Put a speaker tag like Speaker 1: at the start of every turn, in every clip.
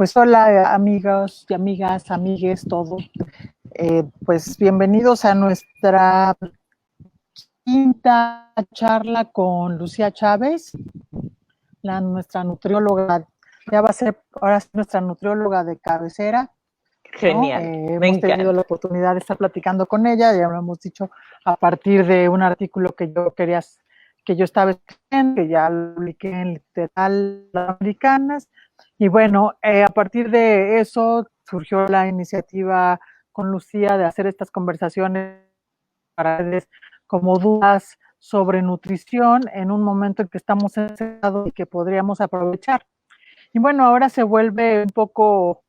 Speaker 1: Pues hola amigos y amigas, amigues, todo. Pues bienvenidos a nuestra quinta charla con Lucía Chávez, nuestra nutrióloga, ya va a ser ahora nuestra nutrióloga de cabecera.
Speaker 2: Genial,
Speaker 1: ¿no? Hemos tenido la oportunidad de estar platicando con ella, ya lo hemos dicho, a partir de un artículo que yo estaba escribiendo, que ya lo publiqué en Literal Americanas. Y bueno, a partir de eso surgió la iniciativa con Lucía de hacer estas conversaciones para redes como dudas sobre nutrición en un momento en que estamos encerrados y que podríamos aprovechar. Y bueno, ahora se vuelve un poco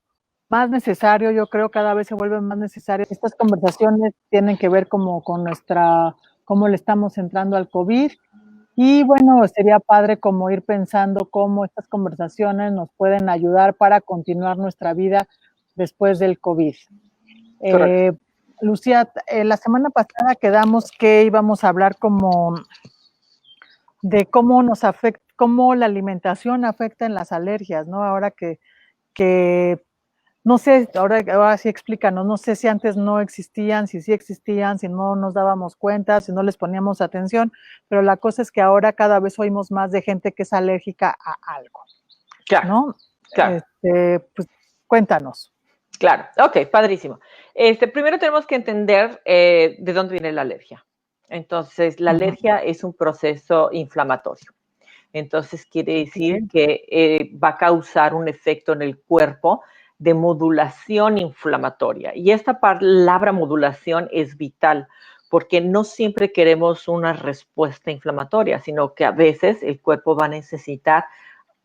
Speaker 1: más necesario, yo creo cada vez se vuelve más necesario. Estas conversaciones tienen que ver como con cómo le estamos entrando al COVID. Y bueno, sería padre como ir pensando cómo estas conversaciones nos pueden ayudar para continuar nuestra vida después del COVID. Lucía, la semana pasada quedamos que íbamos a hablar como de cómo nos afecta, cómo la alimentación afecta en las alergias, ¿no? Ahora que no sé, ahora sí explícanos, no sé si antes no existían, si sí existían, si no nos dábamos cuenta, si no les poníamos atención, pero la cosa es que ahora cada vez oímos más de gente que es alérgica a algo,
Speaker 2: claro,
Speaker 1: ¿no?
Speaker 2: Claro.
Speaker 1: Pues cuéntanos.
Speaker 2: Claro, ok, padrísimo. Primero tenemos que entender de dónde viene la alergia. Entonces, la alergia es un proceso inflamatorio. Entonces, quiere decir que va a causar un efecto en el cuerpo de modulación inflamatoria. Y esta palabra modulación es vital porque no siempre queremos una respuesta inflamatoria, sino que a veces el cuerpo va a necesitar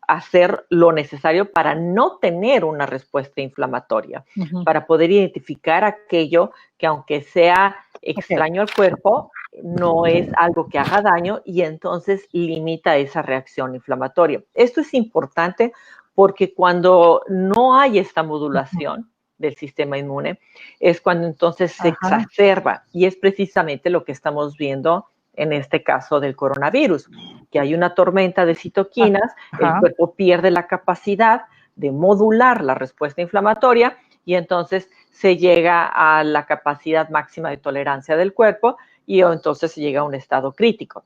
Speaker 2: hacer lo necesario para no tener una respuesta inflamatoria, para poder identificar aquello que aunque sea extraño al cuerpo, no es algo que haga daño y entonces limita esa reacción inflamatoria. Esto es importante porque cuando no hay esta modulación del sistema inmune, es cuando entonces se exacerba y es precisamente lo que estamos viendo en este caso del coronavirus, que hay una tormenta de citoquinas, el cuerpo pierde la capacidad de modular la respuesta inflamatoria y entonces se llega a la capacidad máxima de tolerancia del cuerpo y entonces se llega a un estado crítico.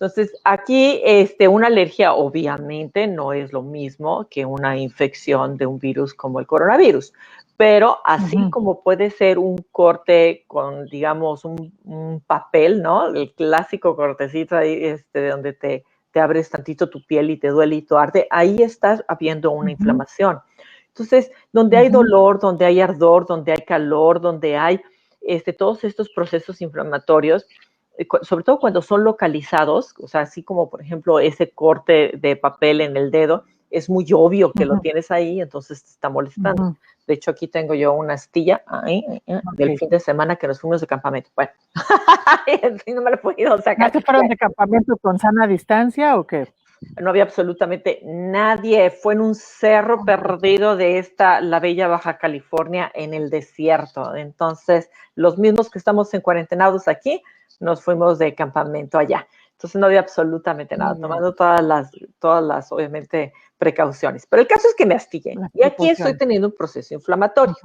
Speaker 2: Entonces, aquí una alergia obviamente no es lo mismo que una infección de un virus como el coronavirus, pero así como puede ser un corte con, digamos, un papel, ¿no? El clásico cortecito ahí, de donde te abres tantito tu piel y te duele y te arde, ahí estás habiendo una inflamación. Entonces, donde hay dolor, donde hay ardor, donde hay calor, donde hay todos estos procesos inflamatorios, sobre todo cuando son localizados, o sea, así como, por ejemplo, ese corte de papel en el dedo, es muy obvio que lo tienes ahí, entonces te está molestando. De hecho, aquí tengo yo una astilla del fin de semana que nos fuimos de campamento. Bueno, no me lo he podido sacar.
Speaker 1: ¿No se fueron de campamento con sana distancia o qué?
Speaker 2: No había absolutamente nadie. Fue en un cerro perdido de la bella Baja California, en el desierto. Entonces, los mismos que estamos en cuarentenados aquí, nos fuimos de campamento allá. Entonces, no había absolutamente nada, tomando todas las, obviamente, precauciones. Pero el caso es que me astillé. Y aquí estoy teniendo un proceso inflamatorio.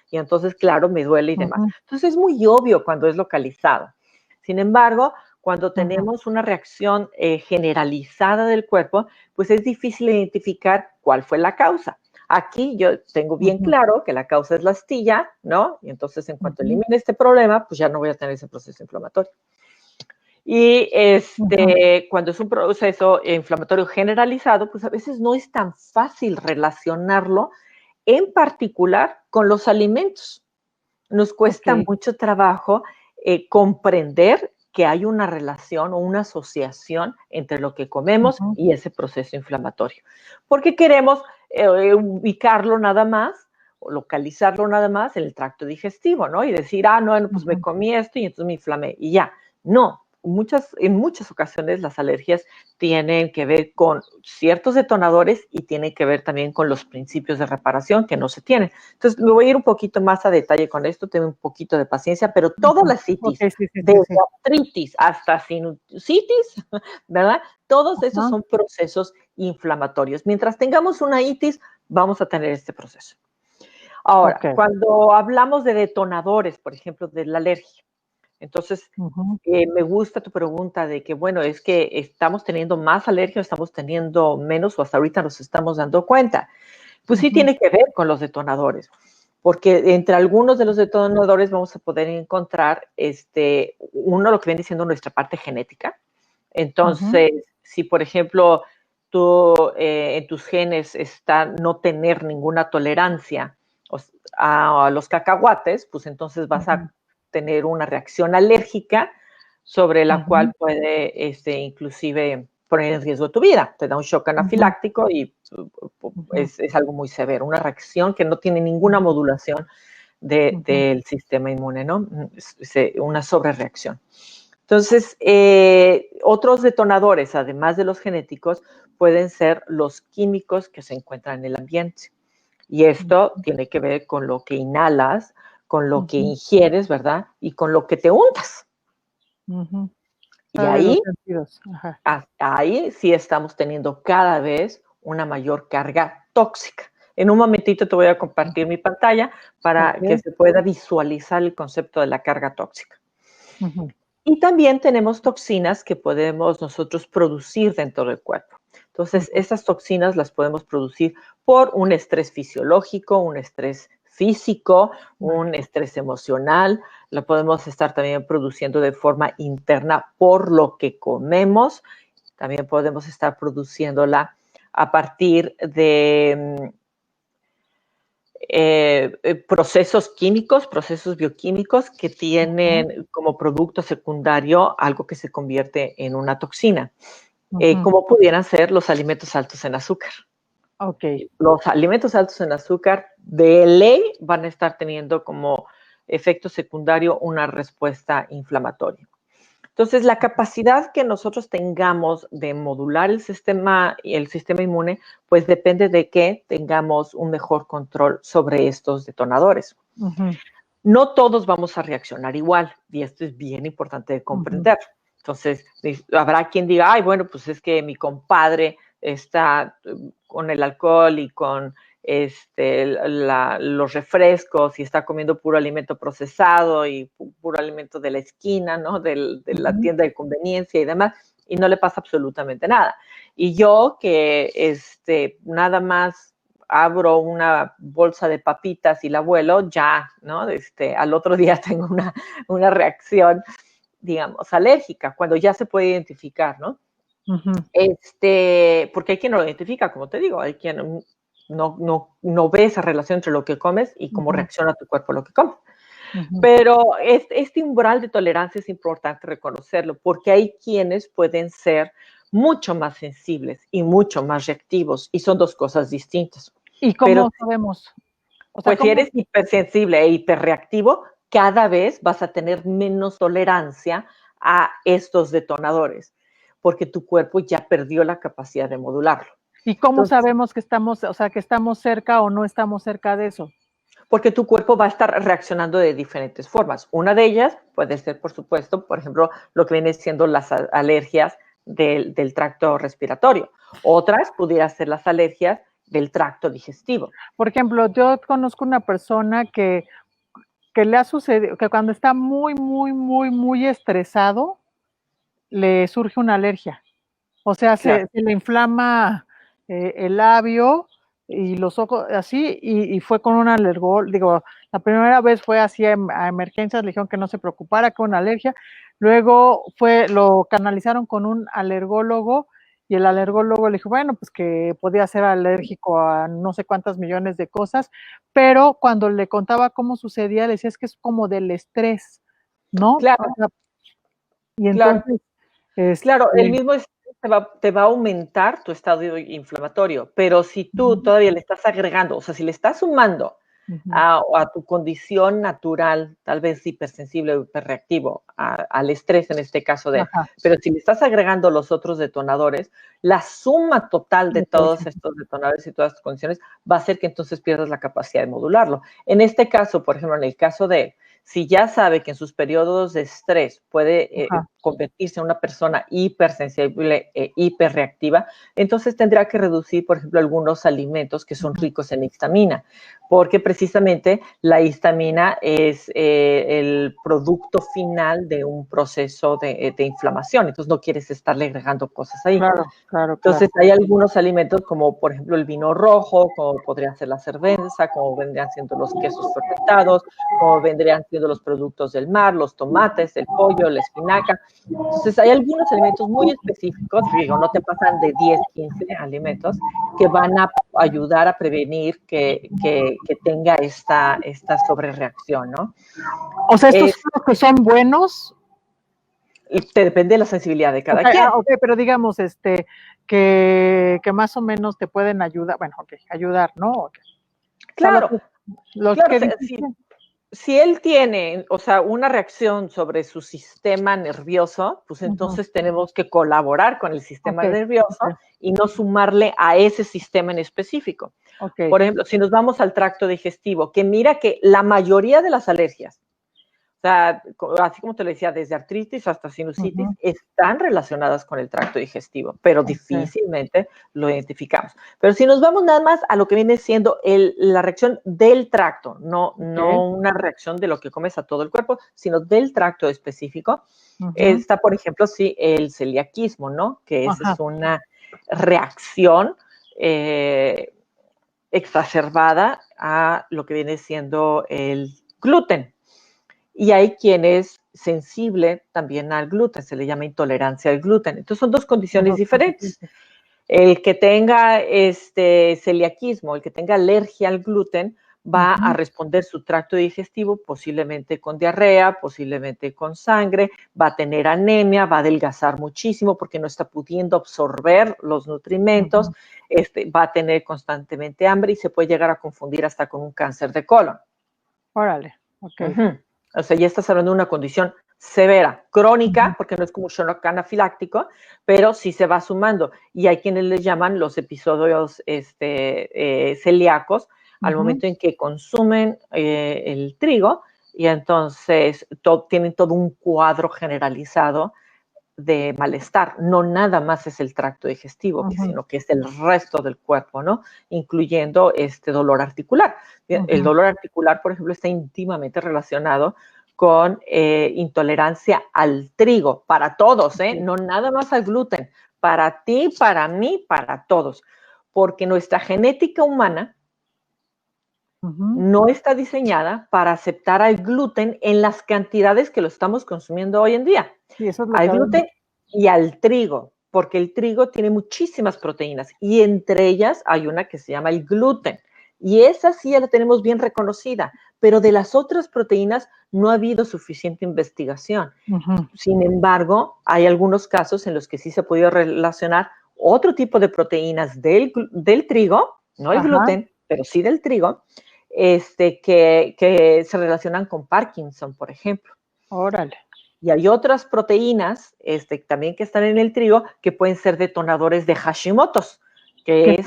Speaker 2: Y entonces, claro, me duele y demás. Entonces, es muy obvio cuando es localizado. Sin embargo, cuando tenemos una reacción generalizada del cuerpo, pues es difícil identificar cuál fue la causa. Aquí yo tengo bien claro que la causa es la astilla, ¿no? Y entonces en cuanto elimine este problema, pues ya no voy a tener ese proceso inflamatorio. Y cuando es un proceso inflamatorio generalizado, pues a veces no es tan fácil relacionarlo, en particular con los alimentos. Nos cuesta mucho trabajo comprender que hay una relación o una asociación entre lo que comemos y ese proceso inflamatorio. Porque queremos ubicarlo nada más o localizarlo nada más en el tracto digestivo, ¿no? Y decir, no, pues me comí esto y entonces me inflamé y ya. No, en muchas ocasiones las alergias tienen que ver con ciertos detonadores y tienen que ver también con los principios de reparación que no se tienen. Entonces, me voy a ir un poquito más a detalle con esto, tengo un poquito de paciencia, pero todas las citis,
Speaker 1: Okay, sí,
Speaker 2: desde
Speaker 1: sí.
Speaker 2: artritis hasta sinusitis, ¿verdad? Todos esos son procesos inflamatorios. Mientras tengamos una itis, vamos a tener este proceso. Ahora, cuando hablamos de detonadores, por ejemplo, de la alergia, entonces, me gusta tu pregunta de que, bueno, es que estamos teniendo más alergia, estamos teniendo menos, o hasta ahorita nos estamos dando cuenta. Pues sí tiene que ver con los detonadores, porque entre algunos de los detonadores vamos a poder encontrar, uno, lo que viene siendo nuestra parte genética. Entonces, si por ejemplo, tú en tus genes está no tener ninguna tolerancia a los cacahuates, pues entonces vas a tener una reacción alérgica sobre la cual puede inclusive poner en riesgo tu vida. Te da un shock anafiláctico y es algo muy severo, una reacción que no tiene ninguna modulación del sistema inmune, ¿no? Una sobrereacción. Entonces, otros detonadores, además de los genéticos, pueden ser los químicos que se encuentran en el ambiente. Y esto tiene que ver con lo que inhalas, con lo que ingieres, ¿verdad? Y con lo que te untas. Y ahí sí estamos teniendo cada vez una mayor carga tóxica. En un momentito te voy a compartir mi pantalla para que se pueda visualizar el concepto de la carga tóxica. Y también tenemos toxinas que podemos nosotros producir dentro del cuerpo. Entonces, esas toxinas las podemos producir por un estrés fisiológico, un estrés físico, un estrés emocional. Lo podemos estar también produciendo de forma interna por lo que comemos. También podemos estar produciéndola a partir de procesos químicos, procesos bioquímicos que tienen como producto secundario algo que se convierte en una toxina, como pudieran ser los alimentos altos en azúcar. Los alimentos altos en azúcar de ley van a estar teniendo como efecto secundario una respuesta inflamatoria. Entonces, la capacidad que nosotros tengamos de modular el sistema inmune, pues depende de que tengamos un mejor control sobre estos detonadores. No todos vamos a reaccionar igual, y esto es bien importante de comprender. Entonces, habrá quien diga, ay, bueno, pues es que mi compadre está con el alcohol y con los refrescos y está comiendo puro alimento procesado y puro alimento de la esquina, ¿no? De la tienda de conveniencia y demás, y no le pasa absolutamente nada. Y yo que nada más abro una bolsa de papitas y la vuelo, ya, ¿no? Al otro día tengo una reacción, digamos, alérgica, cuando ya se puede identificar, ¿no? Porque hay quien no lo identifica, como te digo, hay quien no ve esa relación entre lo que comes y cómo reacciona tu cuerpo a lo que comes. Pero este umbral de tolerancia es importante reconocerlo, porque hay quienes pueden ser mucho más sensibles y mucho más reactivos, y son dos cosas distintas.
Speaker 1: ¿Y cómo sabemos?
Speaker 2: O sea, pues si eres hipersensible e hiperreactivo, cada vez vas a tener menos tolerancia a estos detonadores, porque tu cuerpo ya perdió la capacidad de modularlo.
Speaker 1: ¿Y cómo sabemos que estamos, que estamos cerca o no estamos cerca de eso?
Speaker 2: Porque tu cuerpo va a estar reaccionando de diferentes formas. Una de ellas puede ser, por supuesto, por ejemplo, lo que viene siendo las alergias del tracto respiratorio. Otras pudieran ser las alergias del tracto digestivo.
Speaker 1: Por ejemplo, yo conozco una persona que le ha sucedido, que cuando está muy estresado, le surge una alergia. O sea, se le inflama el labio y los ojos así, y fue con un alergólogo. Digo, la primera vez fue así a emergencias, le dijeron que no se preocupara, con una alergia. Luego lo canalizaron con un alergólogo, y el alergólogo le dijo, bueno, pues que podía ser alérgico a no sé cuántas millones de cosas, pero cuando le contaba cómo sucedía, le decía, es que es como del estrés, ¿no?
Speaker 2: Claro.
Speaker 1: O sea, y entonces,
Speaker 2: claro, el mismo estrés te va a aumentar tu estado inflamatorio, pero si tú todavía le estás agregando, o sea, si le estás sumando o a tu condición natural, tal vez hipersensible o hiperreactivo al estrés en este caso pero si le estás agregando los otros detonadores, la suma total de todos estos detonadores y todas estas condiciones va a hacer que entonces pierdas la capacidad de modularlo. En este caso, por ejemplo, en el caso de si ya sabe que en sus periodos de estrés puede convertirse en una persona hipersensible e hiperreactiva, entonces tendrá que reducir, por ejemplo, algunos alimentos que son ricos en histamina, porque precisamente la histamina es el producto final de un proceso de inflamación, entonces no quieres estarle agregando cosas ahí. Entonces hay algunos alimentos como por ejemplo el vino rojo, como podría ser la cerveza, como vendrían siendo los quesos fermentados, como vendrían siendo los productos del mar, los tomates, el pollo, la espinaca. Entonces hay algunos alimentos muy específicos, digo, no te pasan de 10, 15 alimentos que van a ayudar a prevenir que tenga esta sobrereacción, ¿no?
Speaker 1: O sea, estos son los que son buenos.
Speaker 2: Te depende de la sensibilidad de cada quien.
Speaker 1: Pero digamos, que más o menos te pueden ayudar, ayudar, ¿no?
Speaker 2: Claro,
Speaker 1: claro,
Speaker 2: si él tiene, o sea, una reacción sobre su sistema nervioso, pues entonces tenemos que colaborar con el sistema nervioso y no sumarle a ese sistema en específico. Por ejemplo, si nos vamos al tracto digestivo, que mira que la mayoría de las alergias, o sea, así como te lo decía, desde artritis hasta sinusitis, están relacionadas con el tracto digestivo, pero difícilmente lo identificamos. Pero si nos vamos nada más a lo que viene siendo la reacción del tracto, no una reacción de lo que comes a todo el cuerpo, sino del tracto específico, está, por ejemplo, sí, el celiaquismo, ¿no? Que esa es una reacción exacerbada a lo que viene siendo el gluten. Y hay quien es sensible también al gluten, se le llama intolerancia al gluten. Entonces son dos condiciones diferentes. El que tenga celiaquismo, el que tenga alergia al gluten, va a responder su tracto digestivo posiblemente con diarrea, posiblemente con sangre, va a tener anemia, va a adelgazar muchísimo porque no está pudiendo absorber los nutrimentos, va a tener constantemente hambre y se puede llegar a confundir hasta con un cáncer de colon.
Speaker 1: Órale,
Speaker 2: O sea, ya estás hablando de una condición severa, crónica, porque no es como un shock anafiláctico, pero sí se va sumando. Y hay quienes les llaman los episodios celíacos al momento en que consumen el trigo y entonces tienen todo un cuadro generalizado de malestar. No nada más es el tracto digestivo, sino que es el resto del cuerpo, ¿no? Incluyendo dolor articular. El dolor articular, por ejemplo, está íntimamente relacionado con intolerancia al trigo, para todos, no nada más al gluten, para ti, para mí, para todos, porque nuestra genética humana no está diseñada para aceptar al gluten en las cantidades que lo estamos consumiendo hoy en día.
Speaker 1: Sí, eso es lo
Speaker 2: al gluten y al trigo, porque el trigo tiene muchísimas proteínas y entre ellas hay una que se llama el gluten. Y esa sí ya la tenemos bien reconocida, pero de las otras proteínas no ha habido suficiente investigación. Sin embargo, hay algunos casos en los que sí se ha podido relacionar otro tipo de proteínas del trigo, no el gluten, pero sí del trigo, que se relacionan con Parkinson, por ejemplo.
Speaker 1: Órale.
Speaker 2: Y hay otras proteínas también que están en el trigo que pueden ser detonadores de Hashimoto's, que es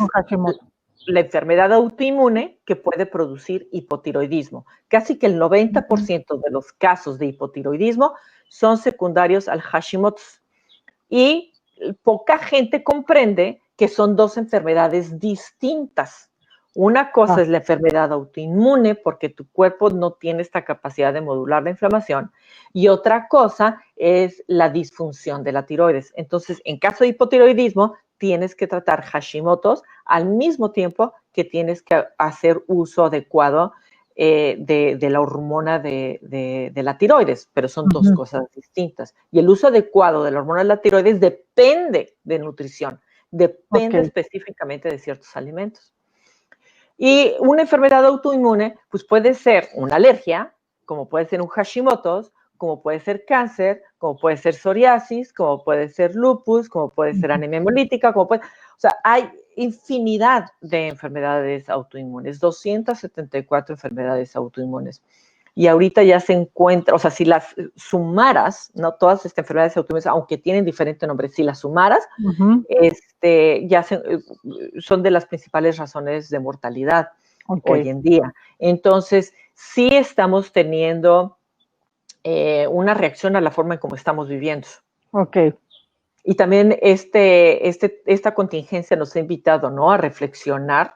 Speaker 2: la enfermedad autoinmune que puede producir hipotiroidismo. Casi que el 90% de los casos de hipotiroidismo son secundarios al Hashimoto's. Y poca gente comprende que son dos enfermedades distintas. Una cosa es la enfermedad autoinmune, porque tu cuerpo no tiene esta capacidad de modular la inflamación, y otra cosa es la disfunción de la tiroides. Entonces, en caso de hipotiroidismo, tienes que tratar Hashimoto's al mismo tiempo que tienes que hacer uso adecuado de la hormona de la tiroides, pero son dos cosas distintas. Y el uso adecuado de la hormona de la tiroides depende de nutrición, depende específicamente de ciertos alimentos. Y una enfermedad autoinmune, pues puede ser una alergia, como puede ser un Hashimoto's, como puede ser cáncer, como puede ser psoriasis, como puede ser lupus, como puede ser anemia hemolítica, o sea, hay infinidad de enfermedades autoinmunes, 274 enfermedades autoinmunes. Y ahorita ya se encuentra, o sea, si las sumaras, ¿no? Todas estas enfermedades autoinmunes, aunque tienen diferente nombre, si las sumaras, son de las principales razones de mortalidad hoy en día. Entonces, sí estamos teniendo una reacción a la forma en cómo estamos viviendo. Y también esta contingencia nos ha invitado, ¿no?, a reflexionar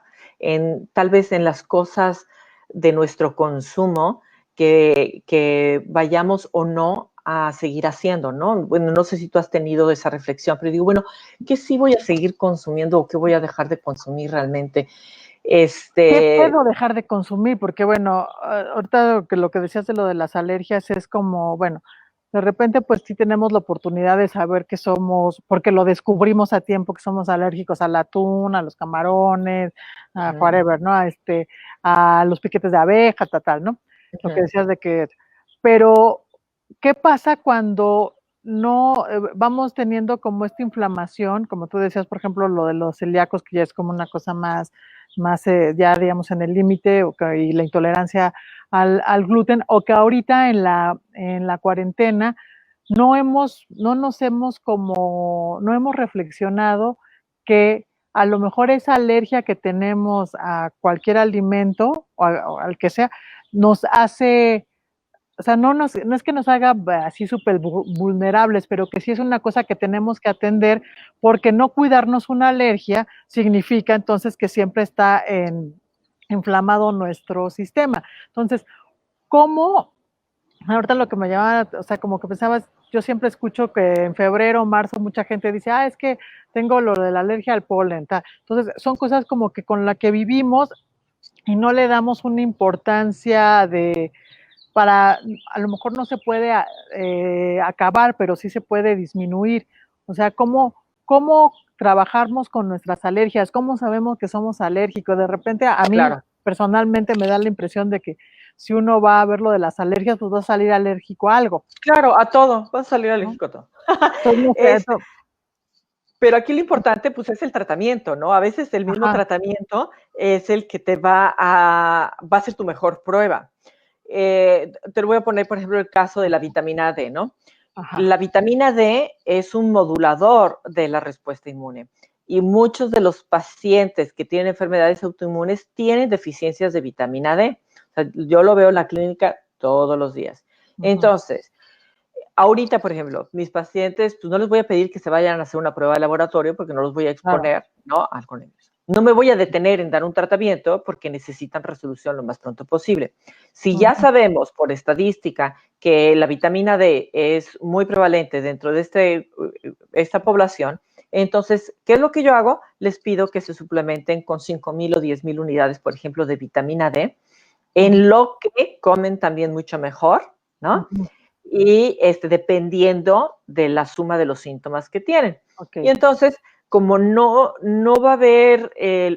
Speaker 2: tal vez en las cosas de nuestro consumo que vayamos o no a seguir haciendo, ¿no? Bueno, no sé si tú has tenido esa reflexión, pero digo, bueno, ¿qué sí voy a seguir consumiendo o qué voy a dejar de consumir realmente?
Speaker 1: ¿Qué puedo dejar de consumir? Porque, bueno, ahorita lo que decías de lo de las alergias es como, bueno, de repente pues sí tenemos la oportunidad de saber que somos, porque lo descubrimos a tiempo, que somos alérgicos al atún, a los camarones, a whatever, ¿no? A los piquetes de abeja, tal, ¿no? Lo que decías de que, pero ¿qué pasa cuando no vamos teniendo como esta inflamación, como tú decías, por ejemplo, lo de los celíacos, que ya es como una cosa más ya digamos en el límite, y la intolerancia al gluten, o que ahorita en la cuarentena no hemos reflexionado que a lo mejor esa alergia que tenemos a cualquier alimento o al que sea, nos hace, o sea, no es que nos haga así súper vulnerables, pero que sí es una cosa que tenemos que atender, porque no cuidarnos una alergia significa entonces que siempre está inflamado nuestro sistema. Entonces, ¿cómo? Ahorita lo que me llamaba, o sea, como que pensabas, yo siempre escucho que en febrero o marzo mucha gente dice, es que tengo lo de la alergia al polen, tal. Entonces, son cosas como que con la que vivimos y no le damos una importancia a lo mejor no se puede acabar, pero sí se puede disminuir. O sea, ¿cómo trabajamos con nuestras alergias? ¿Cómo sabemos que somos alérgicos? De repente a mí personalmente me da la impresión de que si uno va a ver lo de las alergias, pues va a salir alérgico a algo.
Speaker 2: Claro, a todo, va a salir alérgico a todo. Entonces, pero aquí lo importante, pues, es el tratamiento, ¿no? A veces el mismo tratamiento es el que te va a ser tu mejor prueba. Te lo voy a poner, por ejemplo, el caso de la vitamina D, ¿no? La vitamina D es un modulador de la respuesta inmune y muchos de los pacientes que tienen enfermedades autoinmunes tienen deficiencias de vitamina D. O sea, yo lo veo en la clínica todos los días. Entonces, ahorita, por ejemplo, mis pacientes, pues no les voy a pedir que se vayan a hacer una prueba de laboratorio porque no los voy a exponer, ¿no?, al coronavirus. No me voy a detener en dar un tratamiento porque necesitan resolución lo más pronto posible. Si ya sabemos por estadística que la vitamina D es muy prevalente dentro de esta población, entonces, ¿qué es lo que yo hago? Les pido que se suplementen con 5,000 o 10,000 unidades, por ejemplo, de vitamina D, en lo que comen también mucho mejor, ¿no? Y dependiendo de la suma de los síntomas que tienen. Y entonces, como no va a haber,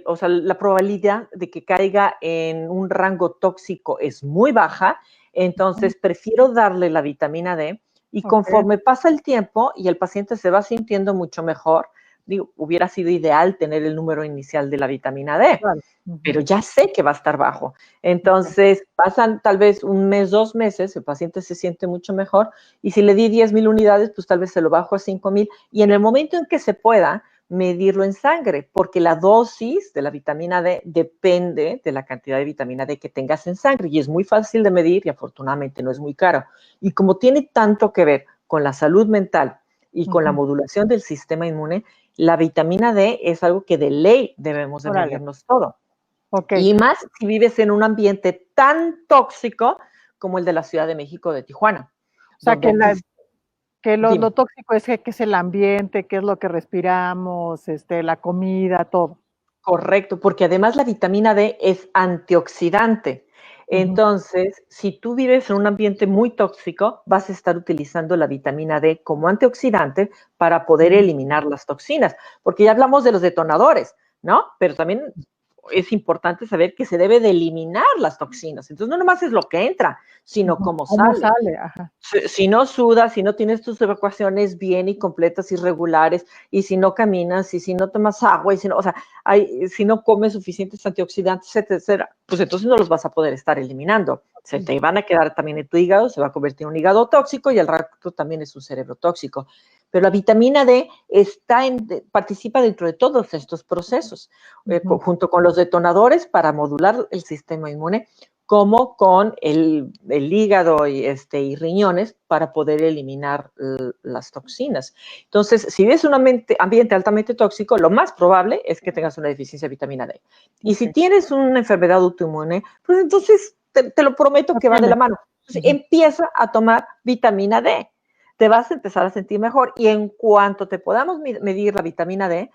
Speaker 2: o sea, la probabilidad de que caiga en un rango tóxico es muy baja, entonces prefiero darle la vitamina D y conforme pasa el tiempo y el paciente se va sintiendo mucho mejor, digo, hubiera sido ideal tener el número inicial de la vitamina D, pero ya sé que va a estar bajo. Entonces, pasan tal vez un mes, 2 meses, el paciente se siente mucho mejor y si le di 10,000 unidades, pues tal vez se lo bajo a 5,000 y en el momento en que se pueda, medirlo en sangre, porque la dosis de la vitamina D depende de la cantidad de vitamina D que tengas en sangre y es muy fácil de medir y afortunadamente no es muy caro. Y como tiene tanto que ver con la salud mental y con la modulación del sistema inmune, la vitamina D es algo que de ley debemos de medirnos todo. Y más si vives en un ambiente tan tóxico como el de la Ciudad de México, de Tijuana.
Speaker 1: O sea, que lo tóxico es que es el ambiente, que es lo que respiramos, la comida, todo.
Speaker 2: Correcto, porque además la vitamina D es antioxidante. Entonces, si tú vives en un ambiente muy tóxico, vas a estar utilizando la vitamina D como antioxidante para poder eliminar las toxinas, porque ya hablamos de los detonadores, ¿no? Pero también es importante saber que se debe de eliminar las toxinas. Entonces, no nomás es lo que entra, sino cómo sale.
Speaker 1: Ajá.
Speaker 2: Si no sudas, si no tienes tus evacuaciones bien y completas y regulares, y si no caminas, y si no tomas agua, y si no, o sea, si no comes suficientes antioxidantes, etcétera, pues entonces no los vas a poder estar eliminando. Se te van a quedar también en tu hígado, se va a convertir en un hígado tóxico y al rato también es un cerebro tóxico. Pero la vitamina D participa dentro de todos estos procesos, junto con los detonadores para modular el sistema inmune, como con el hígado y riñones para poder eliminar las toxinas. Entonces, si ves un ambiente altamente tóxico, lo más probable es que tengas una deficiencia de vitamina D. Y si tienes una enfermedad autoinmune, pues entonces te lo prometo que va de la mano. Entonces, empieza a tomar vitamina D. Te vas a empezar a sentir mejor y en cuanto te podamos medir la vitamina D,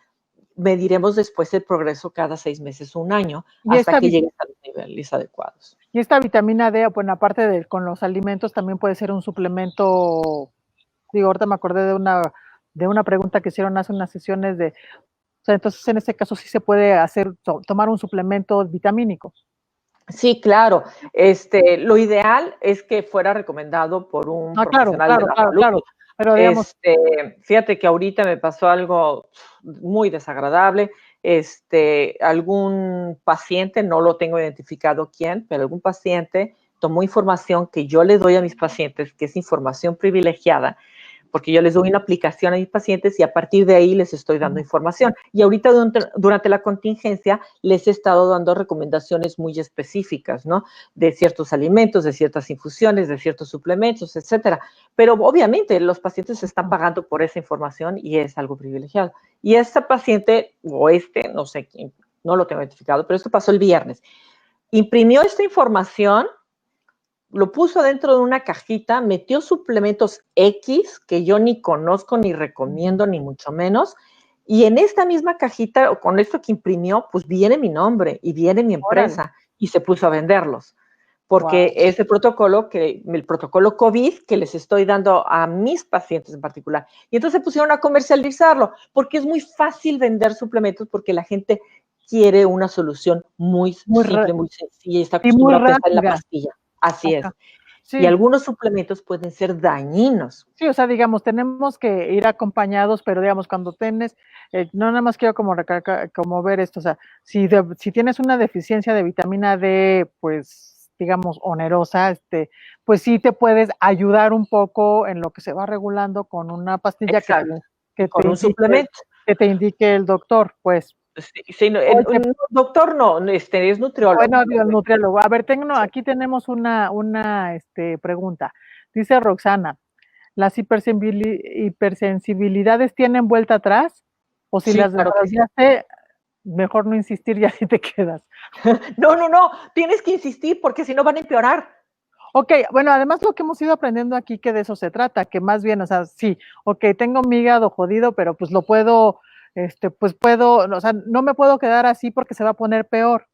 Speaker 2: mediremos después el progreso cada 6 meses o un año hasta que llegues a los niveles adecuados.
Speaker 1: Y esta vitamina D, bueno, aparte de con los alimentos, también puede ser un suplemento. Digo, ahorita me acordé de una pregunta que hicieron hace unas sesiones o sea, entonces en este caso sí se puede tomar un suplemento vitamínico.
Speaker 2: Sí, claro. Lo ideal es que fuera recomendado por un profesional de la salud.
Speaker 1: Claro. Pero digamos,
Speaker 2: fíjate que ahorita me pasó algo muy desagradable. Algún paciente, no lo tengo identificado quién, pero algún paciente tomó información que yo le doy a mis pacientes, que es información privilegiada, porque yo les doy una aplicación a mis pacientes y a partir de ahí les estoy dando información. Y ahorita durante la contingencia les he estado dando recomendaciones muy específicas, ¿no? De ciertos alimentos, de ciertas infusiones, de ciertos suplementos, etcétera. Pero obviamente los pacientes están pagando por esa información y es algo privilegiado. Y esta paciente, o no sé quién, no lo tengo identificado, pero esto pasó el viernes. Imprimió esta información, lo puso dentro de una cajita, metió suplementos X que yo ni conozco, ni recomiendo, ni mucho menos, y en esta misma cajita, o con esto que imprimió, pues viene mi nombre y viene mi empresa, y se puso a venderlos, porque es el protocolo COVID que les estoy dando a mis pacientes en particular, y entonces se pusieron a comercializarlo, porque es muy fácil vender suplementos, porque la gente quiere una solución muy simple, muy sencilla, y está acostumbrada a pensar en la pastilla. Así es. Sí. Y algunos suplementos pueden ser dañinos.
Speaker 1: Sí, o sea, digamos, tenemos que ir acompañados, pero digamos, cuando tienes, no nada más quiero como ver esto, o sea, si tienes una deficiencia de vitamina D, pues, digamos, onerosa, pues sí te puedes ayudar un poco en lo que se va regulando con una pastilla
Speaker 2: con un suplemento
Speaker 1: que te indique el doctor, pues.
Speaker 2: Sí, no, el doctor no, es nutriólogo.
Speaker 1: Bueno, el nutriólogo. A ver, aquí tenemos una pregunta. Dice Roxana, ¿las hipersensibilidades tienen vuelta atrás? O si las desarrollaste, mejor no insistir y así te quedas.
Speaker 2: No, tienes que insistir porque si no van a empeorar.
Speaker 1: Ok, bueno, además lo que hemos ido aprendiendo aquí que de eso se trata, que más bien, o sea, sí, ok, tengo mi hígado jodido, pero pues lo puedo, o sea, no me puedo quedar así porque se va a poner peor.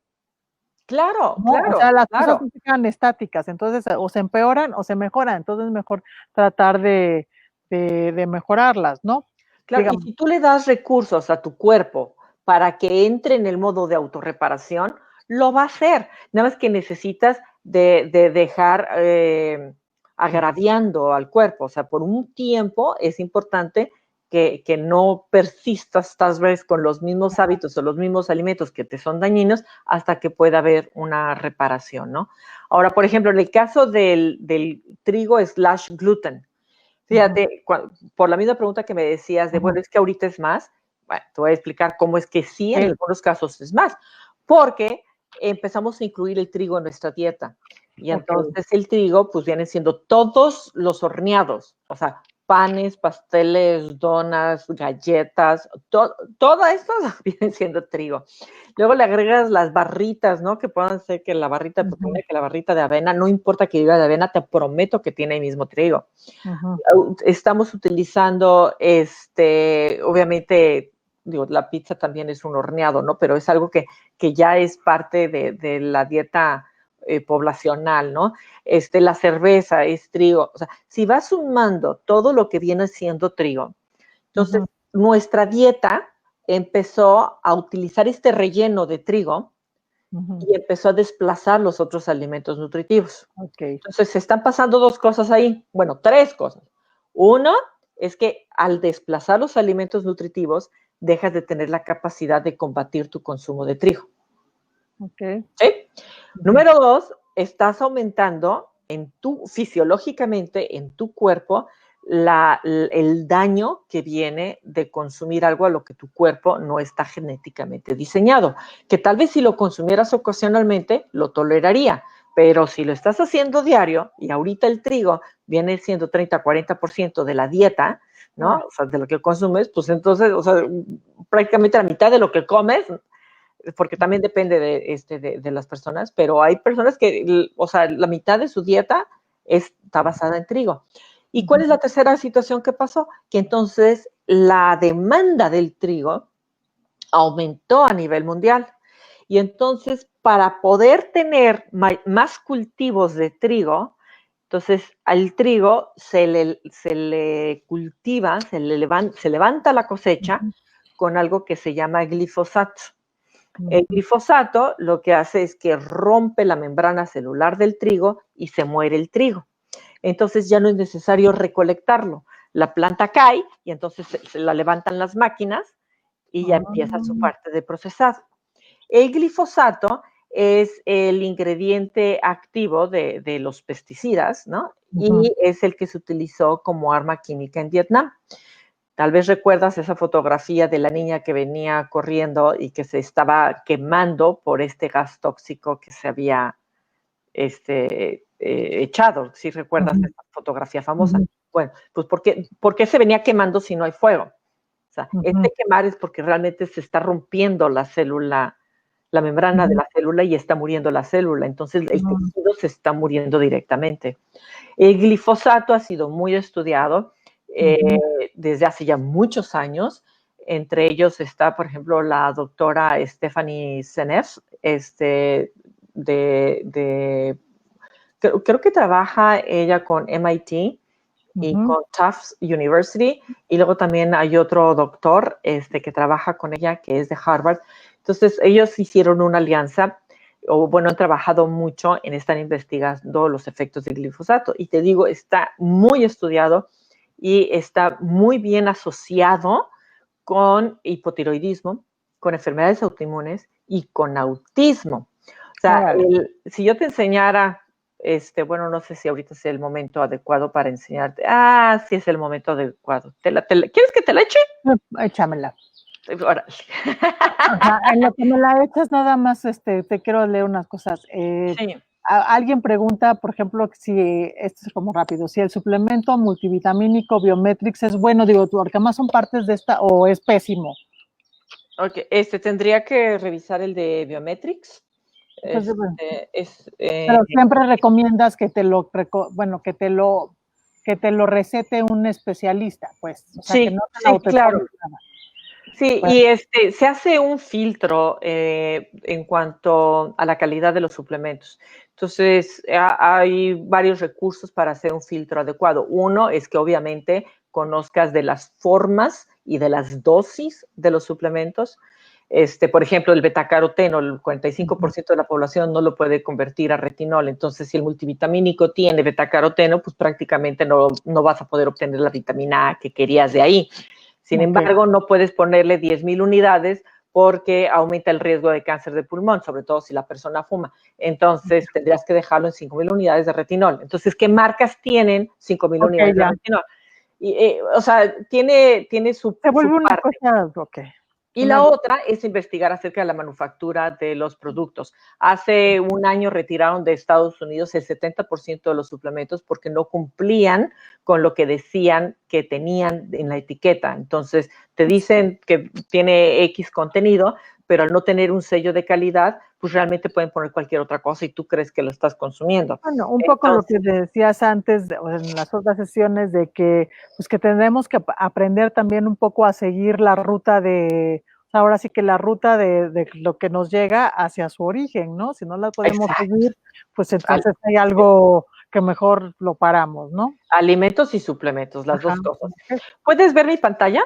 Speaker 2: Claro,
Speaker 1: ¿no?
Speaker 2: claro.
Speaker 1: O sea, las cosas no se quedan estáticas, entonces o se empeoran o se mejoran, entonces es mejor tratar de mejorarlas, ¿no?
Speaker 2: Claro, digamos. Y si tú le das recursos a tu cuerpo para que entre en el modo de autorreparación, lo va a hacer. Nada más que necesitas de dejar agraviando al cuerpo. O sea, por un tiempo es importante que no persistas tal vez con los mismos hábitos o los mismos alimentos que te son dañinos hasta que pueda haber una reparación, ¿no? Ahora, por ejemplo, en el caso del trigo/gluten, fíjate, por la misma pregunta que me decías de, bueno, es que ahorita es más, bueno, te voy a explicar cómo es que sí, en algunos casos es más, porque empezamos a incluir el trigo en nuestra dieta. Y entonces el trigo, pues vienen siendo todos los horneados, o sea, panes, pasteles, donas, galletas, todo esto viene siendo trigo. Luego le agregas las barritas, ¿no? Que puedan ser que la barrita de proteína, que la barrita de avena, no importa que diga de avena, te prometo que tiene el mismo trigo. Estamos utilizando, obviamente, digo, la pizza también es un horneado, ¿no? Pero es algo que ya es parte de la dieta poblacional, ¿no? La cerveza es trigo. O sea, si vas sumando todo lo que viene siendo trigo, entonces nuestra dieta empezó a utilizar este relleno de trigo y empezó a desplazar los otros alimentos nutritivos.
Speaker 1: Okay.
Speaker 2: Entonces, se están pasando dos cosas ahí. Bueno, tres cosas. Uno es que al desplazar los alimentos nutritivos, dejas de tener la capacidad de combatir tu consumo de trigo.
Speaker 1: Okay.
Speaker 2: ¿Sí? Número dos, estás aumentando fisiológicamente en tu cuerpo el daño que viene de consumir algo a lo que tu cuerpo no está genéticamente diseñado, que tal vez si lo consumieras ocasionalmente lo toleraría, pero si lo estás haciendo diario, y ahorita el trigo viene siendo 30-40% de la dieta, ¿no? O sea, de lo que consumes, pues entonces, o sea, prácticamente la mitad de lo que comes, porque también depende de las personas, pero hay personas que, o sea, la mitad de su dieta está basada en trigo. ¿Y cuál es la tercera situación que pasó? Que entonces la demanda del trigo aumentó a nivel mundial. Y entonces, para poder tener más cultivos de trigo, entonces al trigo se le cultiva, se levanta la cosecha con algo que se llama glifosato. El glifosato lo que hace es que rompe la membrana celular del trigo y se muere el trigo. Entonces ya no es necesario recolectarlo. La planta cae y entonces se la levantan las máquinas y ya empieza su parte de procesado. El glifosato es el ingrediente activo de los pesticidas, ¿no? Y es el que se utilizó como arma química en Vietnam. Tal vez recuerdas esa fotografía de la niña que venía corriendo y que se estaba quemando por este gas tóxico que se había echado. ¿Sí recuerdas esa fotografía famosa? Bueno, pues ¿por qué se venía quemando si no hay fuego? O sea, quemar es porque realmente se está rompiendo la célula, la membrana de la célula y está muriendo la célula. Entonces el tejido se está muriendo directamente. El glifosato ha sido muy estudiado desde hace ya muchos años. Entre ellos está, por ejemplo, la doctora Stephanie Seneff, creo que trabaja ella con MIT y con Tufts University, y luego también hay otro doctor que trabaja con ella, que es de Harvard. Entonces, ellos hicieron una alianza, o bueno, han trabajado mucho en estar investigando los efectos del glifosato, y te digo, está muy estudiado y está muy bien asociado con hipotiroidismo, con enfermedades autoinmunes y con autismo. O sea, si yo te enseñara, bueno, no sé si ahorita es el momento adecuado para enseñarte. Ah, sí es el momento adecuado. ¿Quieres que te la eche?
Speaker 1: Échamela.
Speaker 2: Ahora.
Speaker 1: Ajá, en lo que me la echas, nada más te quiero leer unas cosas.
Speaker 2: Sí.
Speaker 1: Alguien pregunta, por ejemplo, si, esto es como rápido, si el suplemento multivitamínico Biometrix es bueno, digo, porque más son partes de esta, o es pésimo.
Speaker 2: Ok, tendría que revisar el de Biometrix.
Speaker 1: Pues, pero siempre recomiendas que te lo, que te lo recete un especialista, pues. O sea,
Speaker 2: sí,
Speaker 1: que no te
Speaker 2: sí, claro.
Speaker 1: Nada.
Speaker 2: Sí, bueno. Y se hace un filtro en cuanto a la calidad de los suplementos. Entonces, hay varios recursos para hacer un filtro adecuado. Uno es que obviamente conozcas de las formas y de las dosis de los suplementos. Por ejemplo, el betacaroteno, el 45% de la población no lo puede convertir a retinol. Entonces, si el multivitamínico tiene betacaroteno, pues prácticamente no vas a poder obtener la vitamina A que querías de ahí. Sin embargo, no puedes ponerle 10,000 unidades porque aumenta el riesgo de cáncer de pulmón, sobre todo si la persona fuma. Entonces, tendrías que dejarlo en 5,000 unidades de retinol. Entonces, ¿qué marcas tienen 5,000 unidades de retinol? Y, o sea, tiene su
Speaker 1: Se vuelve una
Speaker 2: parte.
Speaker 1: cosa,
Speaker 2: Y la otra es investigar acerca de la manufactura de los productos. Hace un año retiraron de Estados Unidos el 70% de los suplementos porque no cumplían con lo que decían que tenían en la etiqueta. Entonces, te dicen que tiene X contenido, pero al no tener un sello de calidad, pues realmente pueden poner cualquier otra cosa y tú crees que lo estás consumiendo.
Speaker 1: Bueno, un poco lo que decías antes, en las otras sesiones, de que, pues que tendremos que aprender también un poco a seguir la ruta ahora sí que la ruta de lo que nos llega hacia su origen, ¿no? Si no la podemos seguir, pues entonces hay algo que mejor lo paramos, ¿no?
Speaker 2: Alimentos y suplementos, las dos cosas. ¿Puedes ver mi pantalla?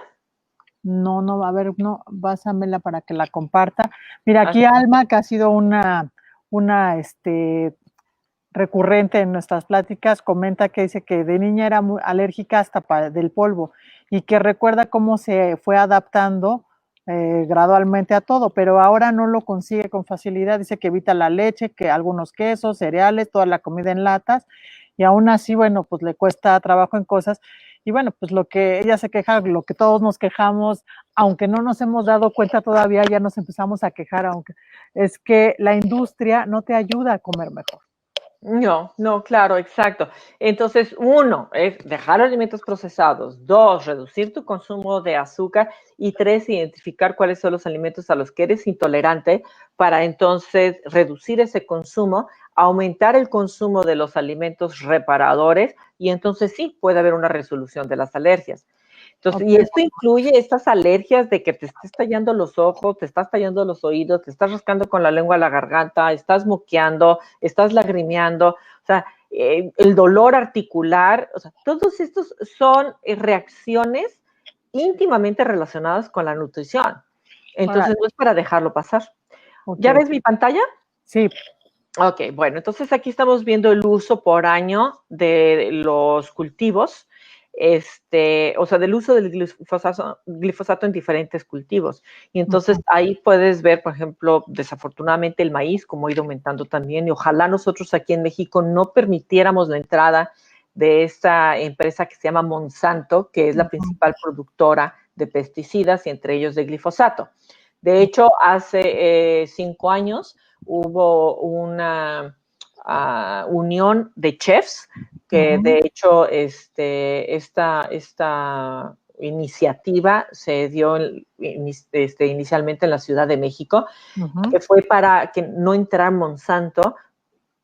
Speaker 1: No, a ver, no, pásamela para que la comparta. Mira, aquí Alma, que ha sido una recurrente en nuestras pláticas, comenta que dice que de niña era muy alérgica hasta del polvo y que recuerda cómo se fue adaptando gradualmente a todo, pero ahora no lo consigue con facilidad. Dice que evita la leche, que algunos quesos, cereales, toda la comida en latas, y aún así, bueno, pues le cuesta trabajo en cosas. Y bueno, pues lo que ella se queja, lo que todos nos quejamos, aunque no nos hemos dado cuenta todavía, ya nos empezamos a quejar, aunque es que la industria no te ayuda a comer mejor.
Speaker 2: No, claro, exacto. Entonces, uno es dejar alimentos procesados. Dos, reducir tu consumo de azúcar. Y tres, identificar cuáles son los alimentos a los que eres intolerante para entonces reducir ese consumo, aumentar el consumo de los alimentos reparadores y entonces sí puede haber una resolución de las alergias. Entonces, okay. Y esto incluye estas alergias de que te estás tallando los ojos, te estás tallando los oídos, te estás rascando con la lengua la garganta, estás moqueando, estás lagrimeando, o sea, el dolor articular, o sea, todos estos son reacciones íntimamente relacionadas con la nutrición. Entonces, no es para dejarlo pasar. Okay. ¿Ya ves mi pantalla?
Speaker 1: Sí.
Speaker 2: Ok, bueno, entonces aquí estamos viendo el uso por año de los cultivos. O sea, del uso del glifosato en diferentes cultivos. Y entonces ahí puedes ver, por ejemplo, desafortunadamente el maíz, como ha ido aumentando también, y ojalá nosotros aquí en México no permitiéramos la entrada de esta empresa que se llama Monsanto, que es la principal productora de pesticidas y entre ellos de glifosato. De hecho, hace 5 años hubo una unión de chefs que de hecho esta iniciativa se dio inicialmente en la Ciudad de México, que fue para que no entrara Monsanto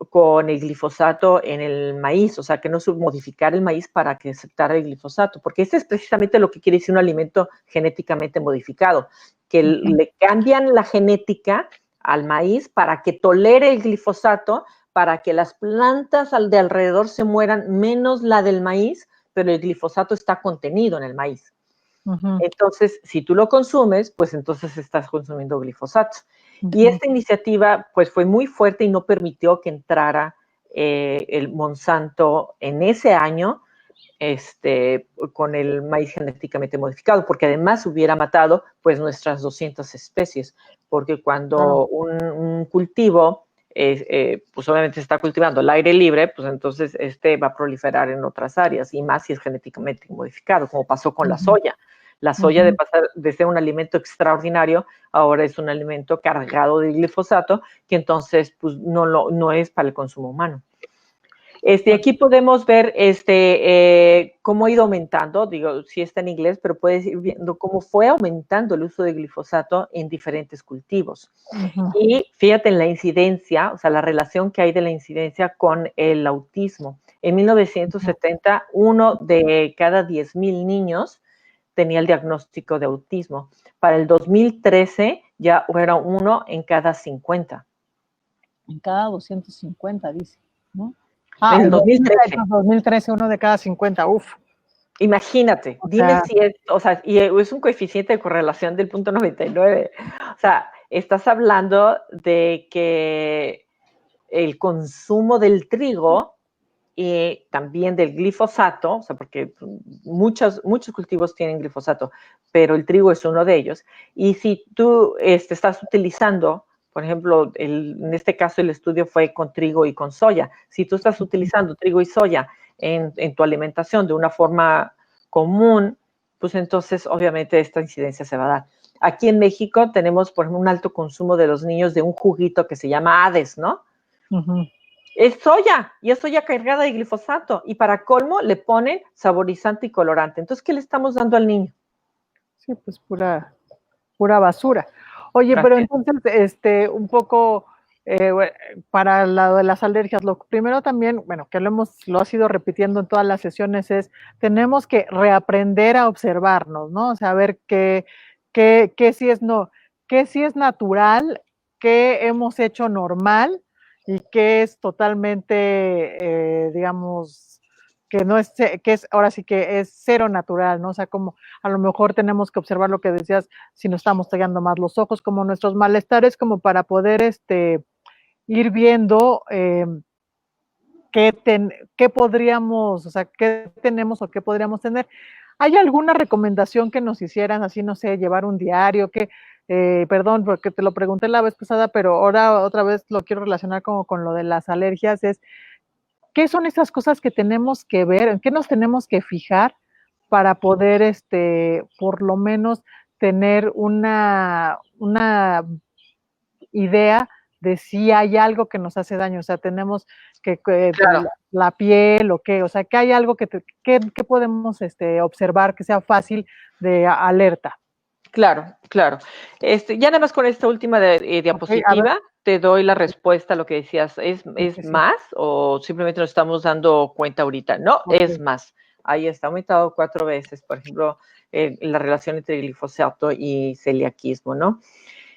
Speaker 2: con el glifosato en el maíz, o sea, que no modificar el maíz para que aceptara el glifosato, porque ese es precisamente lo que quiere decir un alimento genéticamente modificado, que le cambian la genética al maíz para que tolere el glifosato, para que las plantas de alrededor se mueran, menos la del maíz, pero el glifosato está contenido en el maíz. Entonces, si tú lo consumes, pues entonces estás consumiendo glifosato. Y esta iniciativa, pues, fue muy fuerte y no permitió que entrara el Monsanto en ese año con el maíz genéticamente modificado, porque además hubiera matado, pues, nuestras 200 especies, porque cuando un cultivo pues obviamente se está cultivando al aire libre, pues entonces va a proliferar en otras áreas, y más si es genéticamente modificado, como pasó con la soya. La soya de pasar de ser un alimento extraordinario, ahora es un alimento cargado de glifosato, que entonces pues no es para el consumo humano. Aquí podemos ver cómo ha ido aumentando, digo, sí está en inglés, pero puedes ir viendo cómo fue aumentando el uso de glifosato en diferentes cultivos. Y fíjate en la incidencia, o sea, la relación que hay de la incidencia con el autismo. En 1970, 1 de cada 10,000 niños tenía el diagnóstico de autismo. Para el 2013 ya era 1 en cada 50.
Speaker 1: En cada 250, dice, ¿no?
Speaker 2: En el 2013.
Speaker 1: 2013, 1 de cada 50, uf.
Speaker 2: Imagínate, dime si es, o sea, y es un coeficiente de correlación del 0.99. O sea, estás hablando de que el consumo del trigo y también del glifosato, o sea, porque muchos cultivos tienen glifosato, pero el trigo es uno de ellos. Y si tú estás utilizando, por ejemplo, en este caso el estudio fue con trigo y con soya. Si tú estás utilizando trigo y soya en tu alimentación de una forma común, pues entonces obviamente esta incidencia se va a dar. Aquí en México tenemos, por ejemplo, un alto consumo de los niños de un juguito que se llama Hades, ¿no? Es soya, y es soya cargada de glifosato, y para colmo le ponen saborizante y colorante. Entonces, ¿qué le estamos dando al niño?
Speaker 1: Sí, pues pura basura. Oye, pero entonces, un poco para lado de las alergias, lo primero también, bueno, que lo has ido repitiendo en todas las sesiones, es tenemos que reaprender a observarnos, ¿no? O sea, a ver qué sí es natural, qué hemos hecho normal y qué es totalmente, digamos, que no es, que es, ahora sí que es cero natural, ¿no? O sea, como a lo mejor tenemos que observar lo que decías, si nos estamos tallando más los ojos, como nuestros malestares, como para poder ir viendo qué podríamos, o sea, qué tenemos o qué podríamos tener. ¿Hay alguna recomendación que nos hicieran, así, no sé, llevar un diario, perdón, porque te lo pregunté la vez pasada, pero ahora otra vez lo quiero relacionar como con lo de las alergias, es ¿qué son esas cosas que tenemos que ver, en qué nos tenemos que fijar para poder, por lo menos, tener una idea de si hay algo que nos hace daño? O sea, tenemos
Speaker 2: Claro.
Speaker 1: la piel o qué, o sea, que hay algo que podemos observar que sea fácil de alerta.
Speaker 2: Claro, claro. Ya nada más con esta última
Speaker 1: Okay, a ver.
Speaker 2: diapositiva te doy la respuesta a lo que decías. ¿Es
Speaker 1: Okay, sí.
Speaker 2: más o simplemente nos estamos dando cuenta ahorita? No, es
Speaker 1: Okay.
Speaker 2: más. Ahí está aumentado 4 veces, por ejemplo, la relación entre glifosato y celiaquismo, ¿no?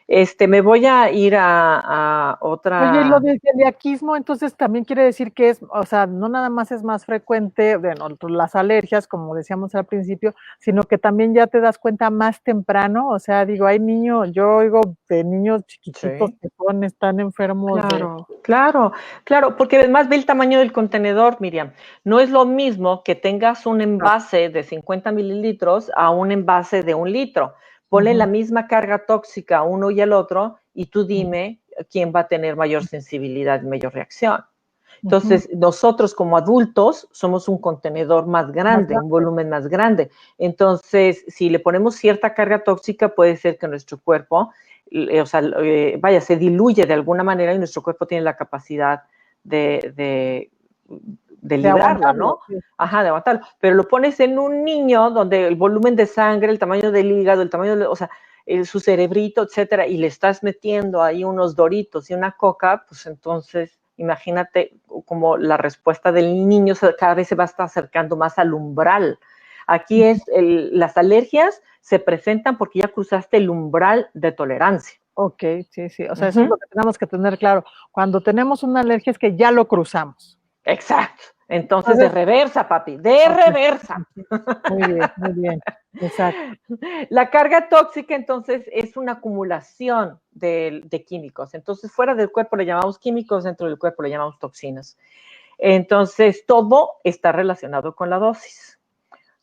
Speaker 2: Me voy a ir a
Speaker 1: Oye, y lo
Speaker 2: otra.
Speaker 1: del celiaquismo, entonces también quiere decir que es, o sea, no nada más es más frecuente, bueno, las alergias, como decíamos al principio, sino que también ya te das cuenta más temprano, o sea, digo, hay niños, yo oigo de niños chiquititos
Speaker 2: Sí.
Speaker 1: que están enfermos de...
Speaker 2: Claro, claro, claro, porque además ve el tamaño del contenedor, Miriam. No es lo mismo que tengas un envase de 50 mililitros a un envase de 1 litro. Ponle la misma carga tóxica a uno y al otro y tú dime quién va a tener mayor sensibilidad y mayor reacción. Entonces, nosotros como adultos somos un contenedor más
Speaker 1: Más
Speaker 2: grande, un
Speaker 1: grande.
Speaker 2: volumen más grande. Entonces, si le ponemos cierta carga tóxica, puede ser que nuestro cuerpo, se diluye de alguna manera y nuestro cuerpo tiene la capacidad de
Speaker 1: De
Speaker 2: librarlo,
Speaker 1: aguantarlo,
Speaker 2: ¿no?
Speaker 1: sí.
Speaker 2: Ajá, de aguantarlo. Pero lo pones en un niño donde el volumen de sangre, el tamaño del hígado, el tamaño de, o sea, su cerebrito, etcétera, y le estás metiendo ahí unos Doritos y una Coca, pues entonces imagínate como la respuesta del niño cada vez se va a estar acercando más al umbral. Aquí las alergias se presentan porque ya cruzaste el umbral de tolerancia.
Speaker 1: Ok, sí, sí, o sea, eso es lo que tenemos que tener claro. Cuando tenemos una alergia es que ya lo cruzamos.
Speaker 2: Exacto. Entonces, de
Speaker 1: Entonces,
Speaker 2: reversa, papi, de
Speaker 1: okay.
Speaker 2: reversa.
Speaker 1: Muy bien, exacto.
Speaker 2: La carga tóxica, entonces, es una acumulación de químicos. Entonces, fuera del cuerpo le llamamos químicos, dentro del cuerpo le llamamos toxinas. Entonces, todo está relacionado con la dosis.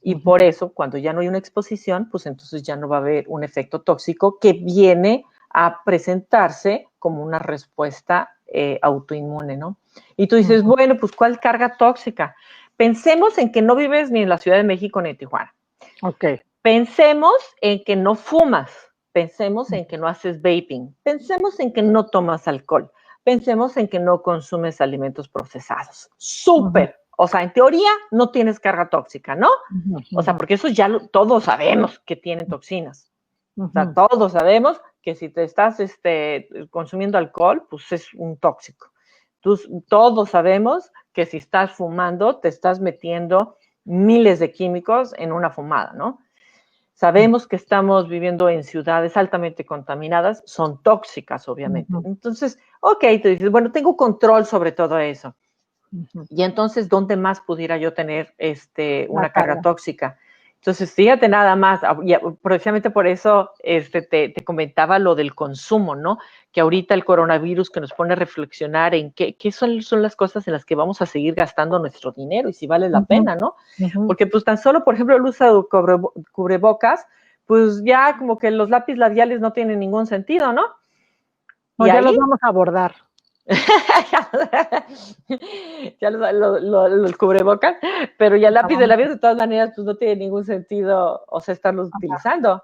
Speaker 2: Y por eso, cuando ya no hay una exposición, pues entonces ya no va a haber un efecto tóxico que viene a presentarse como una respuesta autoinmune, ¿no? Y tú dices, bueno, pues ¿cuál carga tóxica? Pensemos en que no vives ni en la Ciudad de México ni en Tijuana.
Speaker 1: Ok.
Speaker 2: Pensemos en que no fumas, pensemos en que no haces vaping, pensemos en que no tomas alcohol, pensemos en que no consumes alimentos procesados. Súper. O sea, en teoría no tienes carga tóxica, ¿no? O sea, porque eso ya todos sabemos que tienen toxinas. O sea, todos sabemos que si te estás consumiendo alcohol, pues es un tóxico. Todos sabemos que si estás fumando, te estás metiendo miles de químicos en una fumada, ¿no? Sabemos que estamos viviendo en ciudades altamente contaminadas, son tóxicas, obviamente. Entonces, ok, tú dices, bueno, tengo control sobre todo eso. Y entonces, ¿dónde más pudiera yo tener una carga tóxica? Entonces, fíjate nada más, precisamente por eso te comentaba lo del consumo, ¿no? Que ahorita el coronavirus que nos pone a reflexionar en qué son las cosas en las que vamos a seguir gastando nuestro dinero y si vale la pena, ¿no? Porque pues tan solo, por ejemplo, el uso de cubrebocas, pues ya como que los lápiz labiales no tienen ningún sentido, ¿no?
Speaker 1: No,
Speaker 2: Y
Speaker 1: ya
Speaker 2: ahí
Speaker 1: los vamos a abordar.
Speaker 2: ya los cubrebocas, pero ya el lápiz de labios de todas maneras pues no tiene ningún sentido, o sea, estarlos utilizando.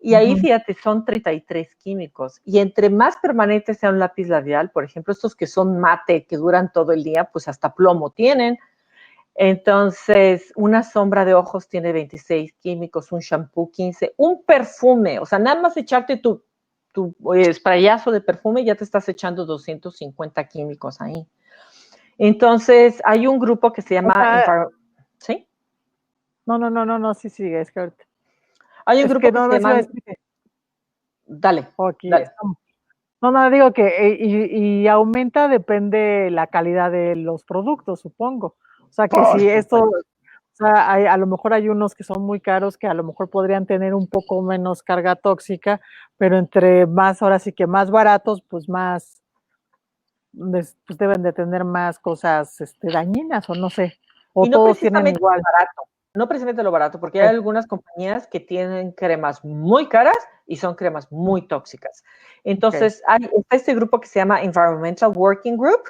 Speaker 2: Y ahí, fíjate, son 33 químicos. Y entre más permanente sea un lápiz labial, por ejemplo, estos que son mate, que duran todo el día, pues hasta plomo tienen. Entonces, una sombra de ojos tiene 26 químicos, un shampoo 15, un perfume, o sea, nada más echarte tu sprayazo de perfume, ya te estás echando 250 químicos ahí. Entonces, hay un grupo que se llama... ¿Sí?
Speaker 1: No, sí, sigue, es que ahorita.
Speaker 2: Hay un
Speaker 1: Es
Speaker 2: grupo
Speaker 1: que
Speaker 2: que
Speaker 1: no,
Speaker 2: se
Speaker 1: no,
Speaker 2: llama...
Speaker 1: que...
Speaker 2: Dale,
Speaker 1: Aquí
Speaker 2: dale.
Speaker 1: estamos. No, digo que y aumenta, depende la calidad de los productos, supongo. O sea, que
Speaker 2: Por
Speaker 1: si esto,
Speaker 2: supuesto.
Speaker 1: o sea, a lo mejor hay unos que son muy caros que a lo mejor podrían tener un poco menos carga tóxica, pero entre más, ahora sí que más baratos, pues más, pues deben de tener más cosas dañinas o no sé, o
Speaker 2: Y no
Speaker 1: todos tienen
Speaker 2: precisamente
Speaker 1: igual.
Speaker 2: lo barato, no precisamente lo barato, porque hay
Speaker 1: Ok,
Speaker 2: algunas compañías que tienen cremas muy caras y son cremas muy tóxicas.
Speaker 1: ok.
Speaker 2: Entonces, está este grupo que se llama Environmental Working Group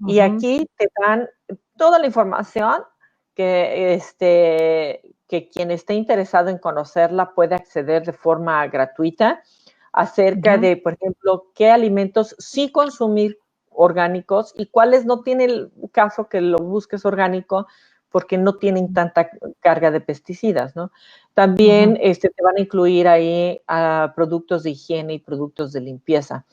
Speaker 2: y
Speaker 1: Ujú,
Speaker 2: aquí te dan toda la información que quien esté interesado en conocerla puede acceder de forma gratuita acerca
Speaker 1: ujú,
Speaker 2: de, por ejemplo, qué alimentos sí consumir orgánicos y cuáles no tiene el caso que lo busques orgánico porque no tienen tanta carga de pesticidas, ¿no?
Speaker 1: ujú,
Speaker 2: También te van a incluir ahí productos de higiene y productos de limpieza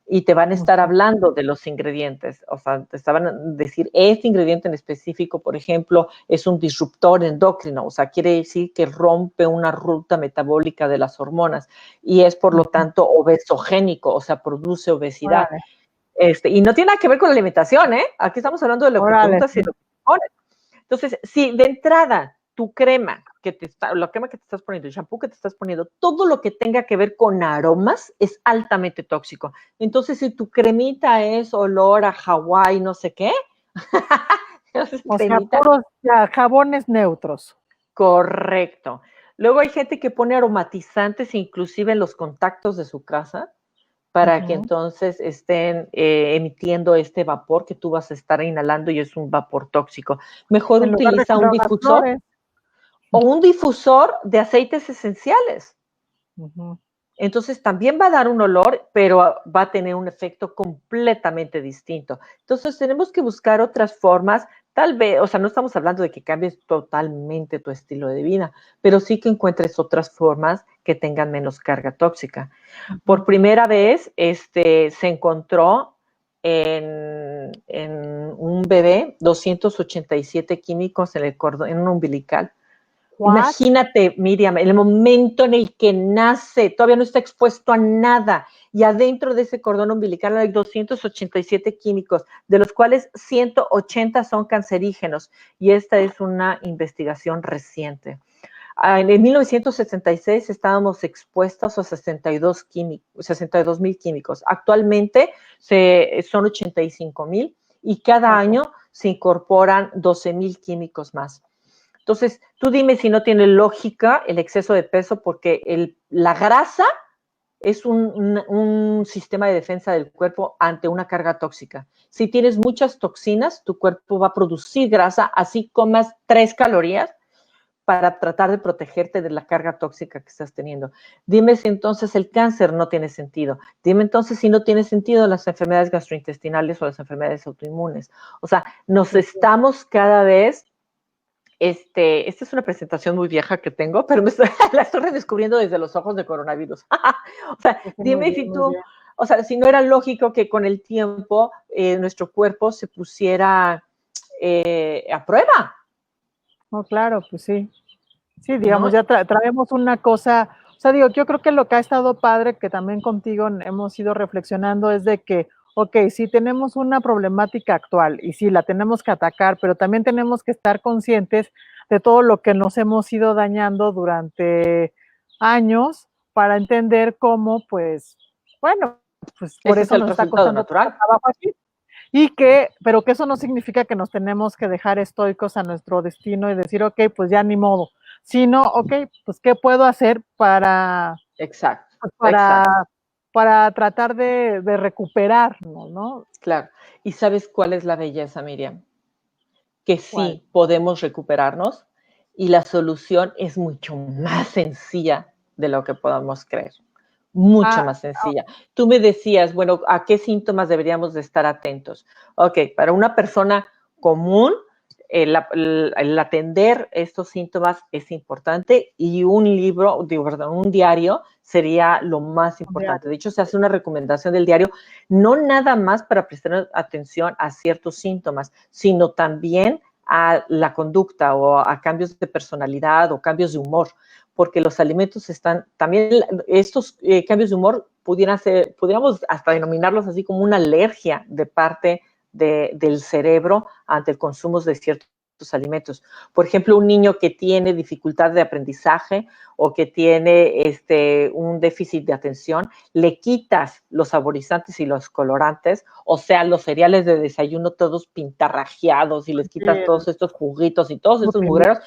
Speaker 2: y te van a estar
Speaker 1: ujú.
Speaker 2: hablando de los ingredientes. O sea, te estaban a decir, este ingrediente en específico, por ejemplo, es un disruptor endocrino, o sea, quiere decir que rompe una ruta metabólica de las hormonas y es por lo
Speaker 1: Ujú.
Speaker 2: tanto obesogénico, o sea, produce obesidad.
Speaker 1: Órale,
Speaker 2: Y no tiene nada que ver con la alimentación, ¿eh? Aquí estamos hablando de lo que te
Speaker 1: órale,
Speaker 2: untas y
Speaker 1: sí.
Speaker 2: lo que te pones. Entonces, si de entrada tu crema la crema que te estás poniendo, el shampoo que te estás poniendo, todo lo que tenga que ver con aromas es altamente tóxico. Entonces, si tu cremita es olor a Hawái, no sé qué, entonces
Speaker 1: O sea,
Speaker 2: cremita,
Speaker 1: puros ya, jabones neutros.
Speaker 2: correcto. Luego hay gente que pone aromatizantes inclusive en los contactos de su casa para que
Speaker 1: Ujú.
Speaker 2: entonces estén emitiendo este vapor que tú vas a estar inhalando y es un vapor tóxico. Mejor
Speaker 1: En lugar de
Speaker 2: utiliza un
Speaker 1: cuidar las
Speaker 2: difusor
Speaker 1: flores.
Speaker 2: o un difusor de aceites esenciales.
Speaker 1: Ujú.
Speaker 2: Entonces también va a dar un olor, pero va a tener un efecto completamente distinto. Entonces tenemos que buscar otras formas, tal vez, o sea, no estamos hablando de que cambies totalmente tu estilo de vida, pero sí que encuentres otras formas que tengan menos carga tóxica. Por
Speaker 1: Ujú.
Speaker 2: primera vez, se encontró en un bebé 287 químicos en el cordón, en un umbilical.
Speaker 1: What?
Speaker 2: Imagínate, Miriam, el momento en el que nace, todavía no está expuesto a nada, y adentro de ese cordón umbilical hay 287 químicos, de los cuales 180 son cancerígenos, y esta es una investigación reciente. En 1976 estábamos expuestos a 62.000 químicos. Actualmente son 85.000 y cada
Speaker 1: Ok.
Speaker 2: año se incorporan 12.000 químicos más. Entonces, tú dime si no tiene lógica el exceso de peso, porque la grasa es un sistema de defensa del cuerpo ante una carga tóxica. Si tienes muchas toxinas, tu cuerpo va a producir grasa, así comas 3 calorías para tratar de protegerte de la carga tóxica que estás teniendo. Dime si entonces el cáncer no tiene sentido. Dime entonces si no tiene sentido las enfermedades gastrointestinales o las enfermedades autoinmunes. O sea, nos
Speaker 1: Sí, sí.
Speaker 2: estamos cada vez esta es una presentación muy vieja que tengo, pero la estoy redescubriendo desde los ojos de coronavirus. O sea,
Speaker 1: Sí, sí, muy
Speaker 2: dime
Speaker 1: bien,
Speaker 2: si
Speaker 1: muy
Speaker 2: tú,
Speaker 1: bien.
Speaker 2: o sea, si no era lógico que con el tiempo nuestro cuerpo se pusiera a prueba,
Speaker 1: No, claro, pues sí. Sí,
Speaker 2: ¿no?
Speaker 1: digamos, ya traemos una cosa, o sea, digo, yo creo que lo que ha estado padre, que también contigo hemos ido reflexionando, es de que, ok, sí tenemos una problemática actual y sí la tenemos que atacar, pero también tenemos que estar conscientes de todo lo que nos hemos ido dañando durante años para entender cómo, pues, bueno, pues por
Speaker 2: Ese es
Speaker 1: eso
Speaker 2: el
Speaker 1: nos está
Speaker 2: resultado
Speaker 1: costando tanto
Speaker 2: natural.
Speaker 1: trabajo aquí. Y que, pero que eso no significa que nos tenemos que dejar estoicos a nuestro destino y decir, ok, pues ya ni modo, sino, ok, pues qué puedo hacer
Speaker 2: Exacto,
Speaker 1: pues,
Speaker 2: exacto,
Speaker 1: para tratar de recuperarnos, ¿no?
Speaker 2: claro. ¿Y sabes cuál es la belleza, Miriam? Que
Speaker 1: ¿Cuál?
Speaker 2: sí podemos recuperarnos y la solución es mucho más sencilla de lo que podamos creer. Mucho
Speaker 1: Ah,
Speaker 2: más sencilla. Tú me decías, bueno, ¿a qué síntomas deberíamos de estar atentos? Ok, para una persona común, el atender estos síntomas es importante y un libro, digo, perdón, un diario sería lo más importante.
Speaker 1: diario.
Speaker 2: De hecho, se hace una recomendación del diario, no nada más para prestar atención a ciertos síntomas, sino también a la conducta o a cambios de personalidad o cambios de humor, porque los alimentos están, también estos cambios de humor pudiéramos hasta denominarlos así como una alergia de parte del cerebro ante el consumo de ciertos estos alimentos. Por ejemplo, un niño que tiene dificultad de aprendizaje o que tiene un déficit de atención, le quitas los saborizantes y los colorantes, o sea, los cereales de desayuno todos pintarrajeados y les quitas todos estos juguitos y todos estos mugreros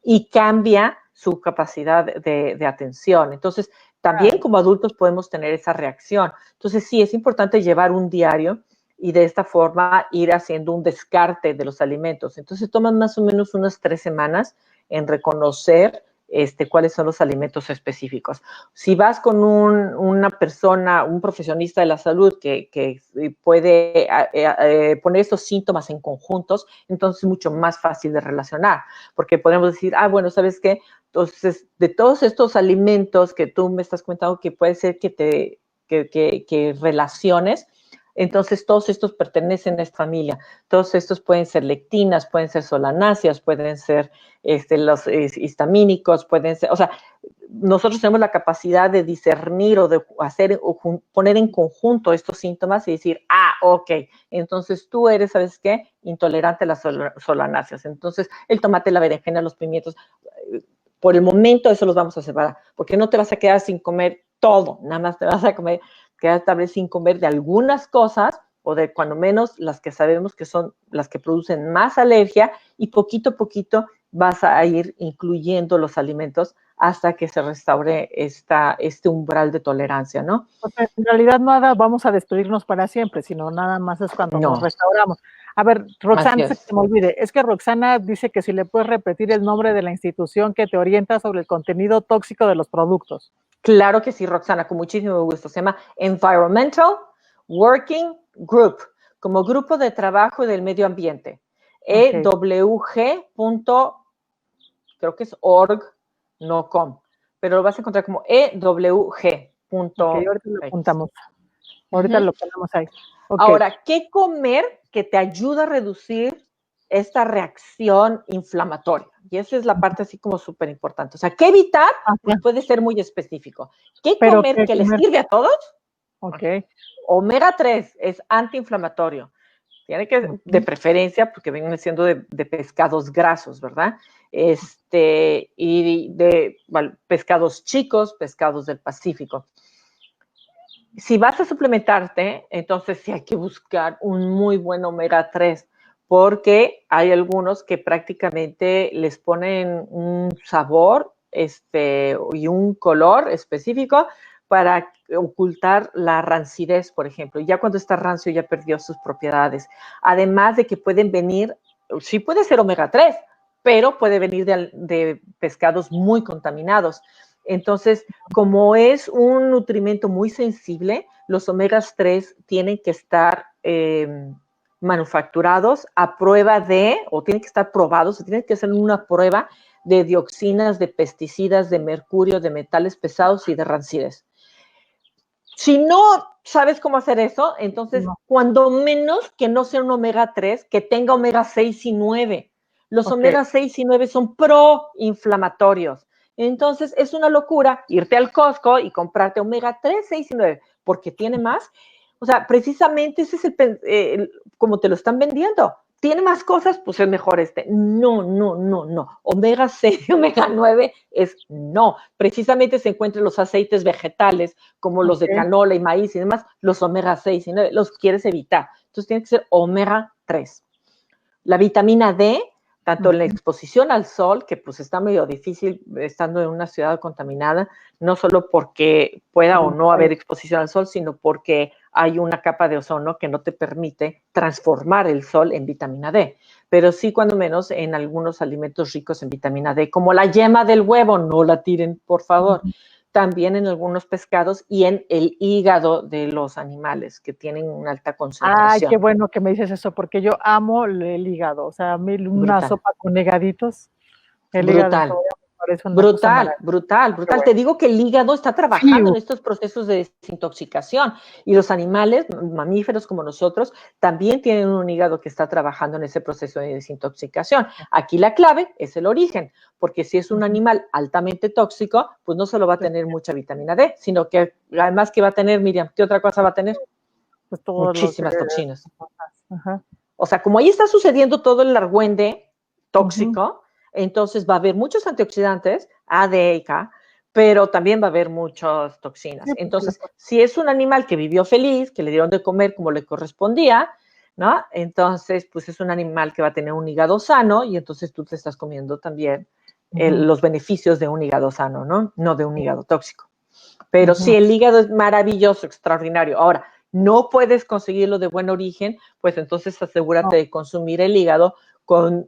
Speaker 2: y cambia su capacidad de atención. Entonces, también como adultos podemos tener esa reacción. Entonces, sí, es importante llevar un diario y de esta forma ir haciendo un descarte de los alimentos. Entonces, toman más o menos unas 3 semanas en reconocer cuáles son los alimentos específicos. Si vas con una persona, un profesionista de la salud que puede poner estos síntomas en conjuntos, entonces es mucho más fácil de relacionar, porque podemos decir, bueno, ¿sabes qué? Entonces, de todos estos alimentos que tú me estás comentando que puede ser que relaciones, entonces todos estos pertenecen a esta familia. Todos estos pueden ser lectinas, pueden ser solanáceas, pueden ser los histamínicos, pueden ser, o sea, nosotros tenemos la capacidad de discernir o de hacer o poner en conjunto estos síntomas y decir, ok, entonces tú eres, ¿sabes qué? Intolerante a las solanáceas. Entonces, el tomate, la berenjena, los pimientos, por el momento eso los vamos a separar, porque no te vas a quedar sin comer todo, nada más te vas a quedar tal vez sin comer de algunas cosas o de cuando menos las que sabemos que son las que producen más alergia y poquito a poquito vas a ir incluyendo los alimentos hasta que se restaure este umbral de tolerancia, ¿no?
Speaker 1: O sea, en realidad nada vamos a despedirnos para siempre, sino nada más es cuando nos restauramos. A ver, Roxana, se me olvide, es que Roxana dice que si le puedes repetir el nombre de la institución que te orienta sobre el contenido tóxico de los productos.
Speaker 2: Claro que sí, Roxana, con muchísimo gusto. Se llama Environmental Working Group, como grupo de trabajo del medio ambiente. EWG. Creo que es org, no com, pero lo vas a encontrar como EWG.
Speaker 1: Ahorita lo apuntamos. Ahorita lo ponemos ahí.
Speaker 2: Ahora, ¿qué comer que te ayuda a reducir esta reacción inflamatoria? Y esa es la parte así como súper importante. O sea, ¿qué evitar? Pues puede ser muy específico. ¿Qué comer que les sirve a todos? Omega 3 es antiinflamatorio. Tiene que, de preferencia, porque vienen siendo de pescados grasos, ¿verdad? Y de pescados chicos, pescados del Pacífico. Si vas a suplementarte, entonces sí hay que buscar un muy buen omega 3, porque hay algunos que prácticamente les ponen un sabor y un color específico para ocultar la rancidez, por ejemplo. Ya cuando está rancio ya perdió sus propiedades. Además de que pueden venir, sí puede ser omega 3, pero puede venir de pescados muy contaminados. Entonces, como es un nutrimento muy sensible, los omegas 3 tienen que estar manufacturados a prueba de, o tienen que estar probados, o tienen que hacer una prueba de dioxinas, de pesticidas, de mercurio, de metales pesados y de rancidez. Si no sabes cómo hacer eso, entonces, cuando menos que no sea un omega 3, que tenga omega 6 y 9. Los omega 6 y 9 son proinflamatorios. Entonces, es una locura irte al Costco y comprarte omega 3, 6 y 9, porque tiene más. O sea, precisamente ese es como te lo están vendiendo. ¿Tiene más cosas? Pues es mejor No. Omega 6 y omega 9 es no. Precisamente se encuentran los aceites vegetales, como los de canola y maíz y demás, los omega 6 y 9, los quieres evitar. Entonces tiene que ser omega 3. La vitamina D, tanto en la exposición al sol, que pues está medio difícil estando en una ciudad contaminada, no solo porque pueda o no haber exposición al sol, sino porque hay una capa de ozono que no te permite transformar el sol en vitamina D. Pero sí, cuando menos, en algunos alimentos ricos en vitamina D, como la yema del huevo, no la tiren, por favor. También en algunos pescados y en el hígado de los animales que tienen una alta concentración.
Speaker 1: Ay, qué bueno que me dices eso, porque yo amo el hígado. O sea, a mí una sopa con hígaditos. El hígado parece una
Speaker 2: brutal. Bueno. Te digo que el hígado está trabajando en estos procesos de desintoxicación y los animales, mamíferos como nosotros, también tienen un hígado que está trabajando en ese proceso de desintoxicación. Aquí la clave es el origen, porque si es un animal altamente tóxico, pues no solo va a tener mucha vitamina D, sino que además que va a tener, Miriam, ¿qué otra cosa va a tener?
Speaker 1: Pues
Speaker 2: muchísimas toxinas. O sea, como ahí está sucediendo todo el argüende, tóxico, entonces va a haber muchos antioxidantes, A, D y K, pero también va a haber muchas toxinas.
Speaker 1: Sí,
Speaker 2: Entonces, si es un animal que vivió feliz, que le dieron de comer como le correspondía, ¿no? Entonces, pues es un animal que va a tener un hígado sano y entonces tú te estás comiendo también los beneficios de un hígado sano, ¿no? No de un hígado tóxico. Pero si el hígado es maravilloso, extraordinario. Ahora, no puedes conseguirlo de buen origen, pues entonces asegúrate de consumir el hígado con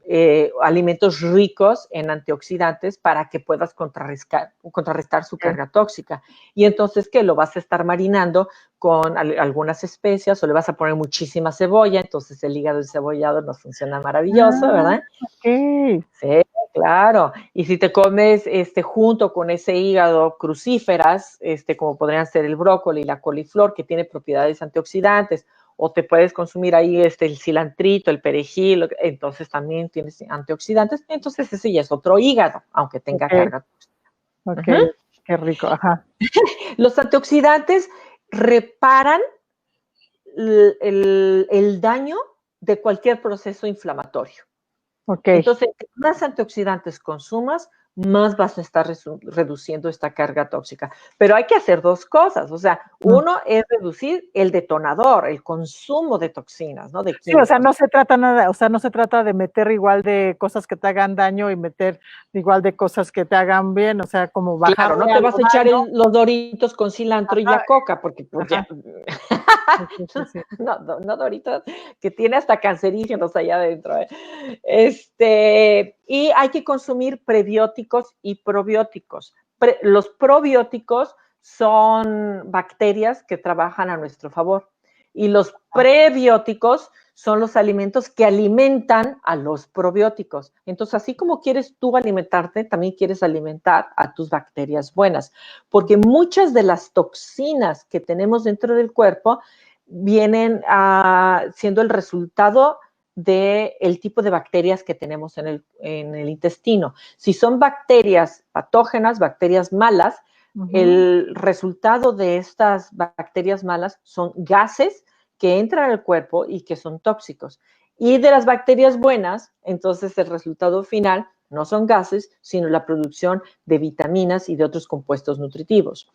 Speaker 2: alimentos ricos en antioxidantes para que puedas contrarrestar su carga tóxica. Y entonces, ¿qué? Lo vas a estar marinando con algunas especias o le vas a poner muchísima cebolla, entonces el hígado encebollado nos funciona maravilloso, ¿verdad?
Speaker 1: Ok.
Speaker 2: Sí, claro. Y si te comes junto con ese hígado crucíferas, como podrían ser el brócoli y la coliflor, que tiene propiedades antioxidantes, o te puedes consumir ahí el cilantrito, el perejil, entonces también tienes antioxidantes, entonces ese ya es otro hígado, aunque tenga carga.
Speaker 1: Ok, qué rico, ajá.
Speaker 2: Los antioxidantes reparan el daño de cualquier proceso inflamatorio.
Speaker 1: Ok.
Speaker 2: Entonces, más antioxidantes consumas, más vas a estar reduciendo esta carga tóxica. Pero hay que hacer dos cosas. O sea, uno es reducir el detonador, el consumo de toxinas, ¿no? De químicos.
Speaker 1: Sí, o sea, no se trata nada, o sea, no se trata de meter igual de cosas que te hagan daño y meter igual de cosas que te hagan bien, o sea, como bajar.
Speaker 2: Claro, no te vas a echar los Doritos con cilantro y la coca, porque pues ya.
Speaker 1: Sí.
Speaker 2: No Doritos, que tiene hasta cancerígenos allá adentro. Y hay que consumir prebióticos y probióticos. Los probióticos son bacterias que trabajan a nuestro favor. Y los prebióticos son los alimentos que alimentan a los probióticos. Entonces, así como quieres tú alimentarte, también quieres alimentar a tus bacterias buenas, porque muchas de las toxinas que tenemos dentro del cuerpo vienen siendo el resultado del tipo de bacterias que tenemos en el intestino. Si son bacterias patógenas, bacterias malas, el resultado de estas bacterias malas son gases que entran al cuerpo y que son tóxicos. Y de las bacterias buenas, entonces el resultado final no son gases, sino la producción de vitaminas y de otros compuestos nutritivos.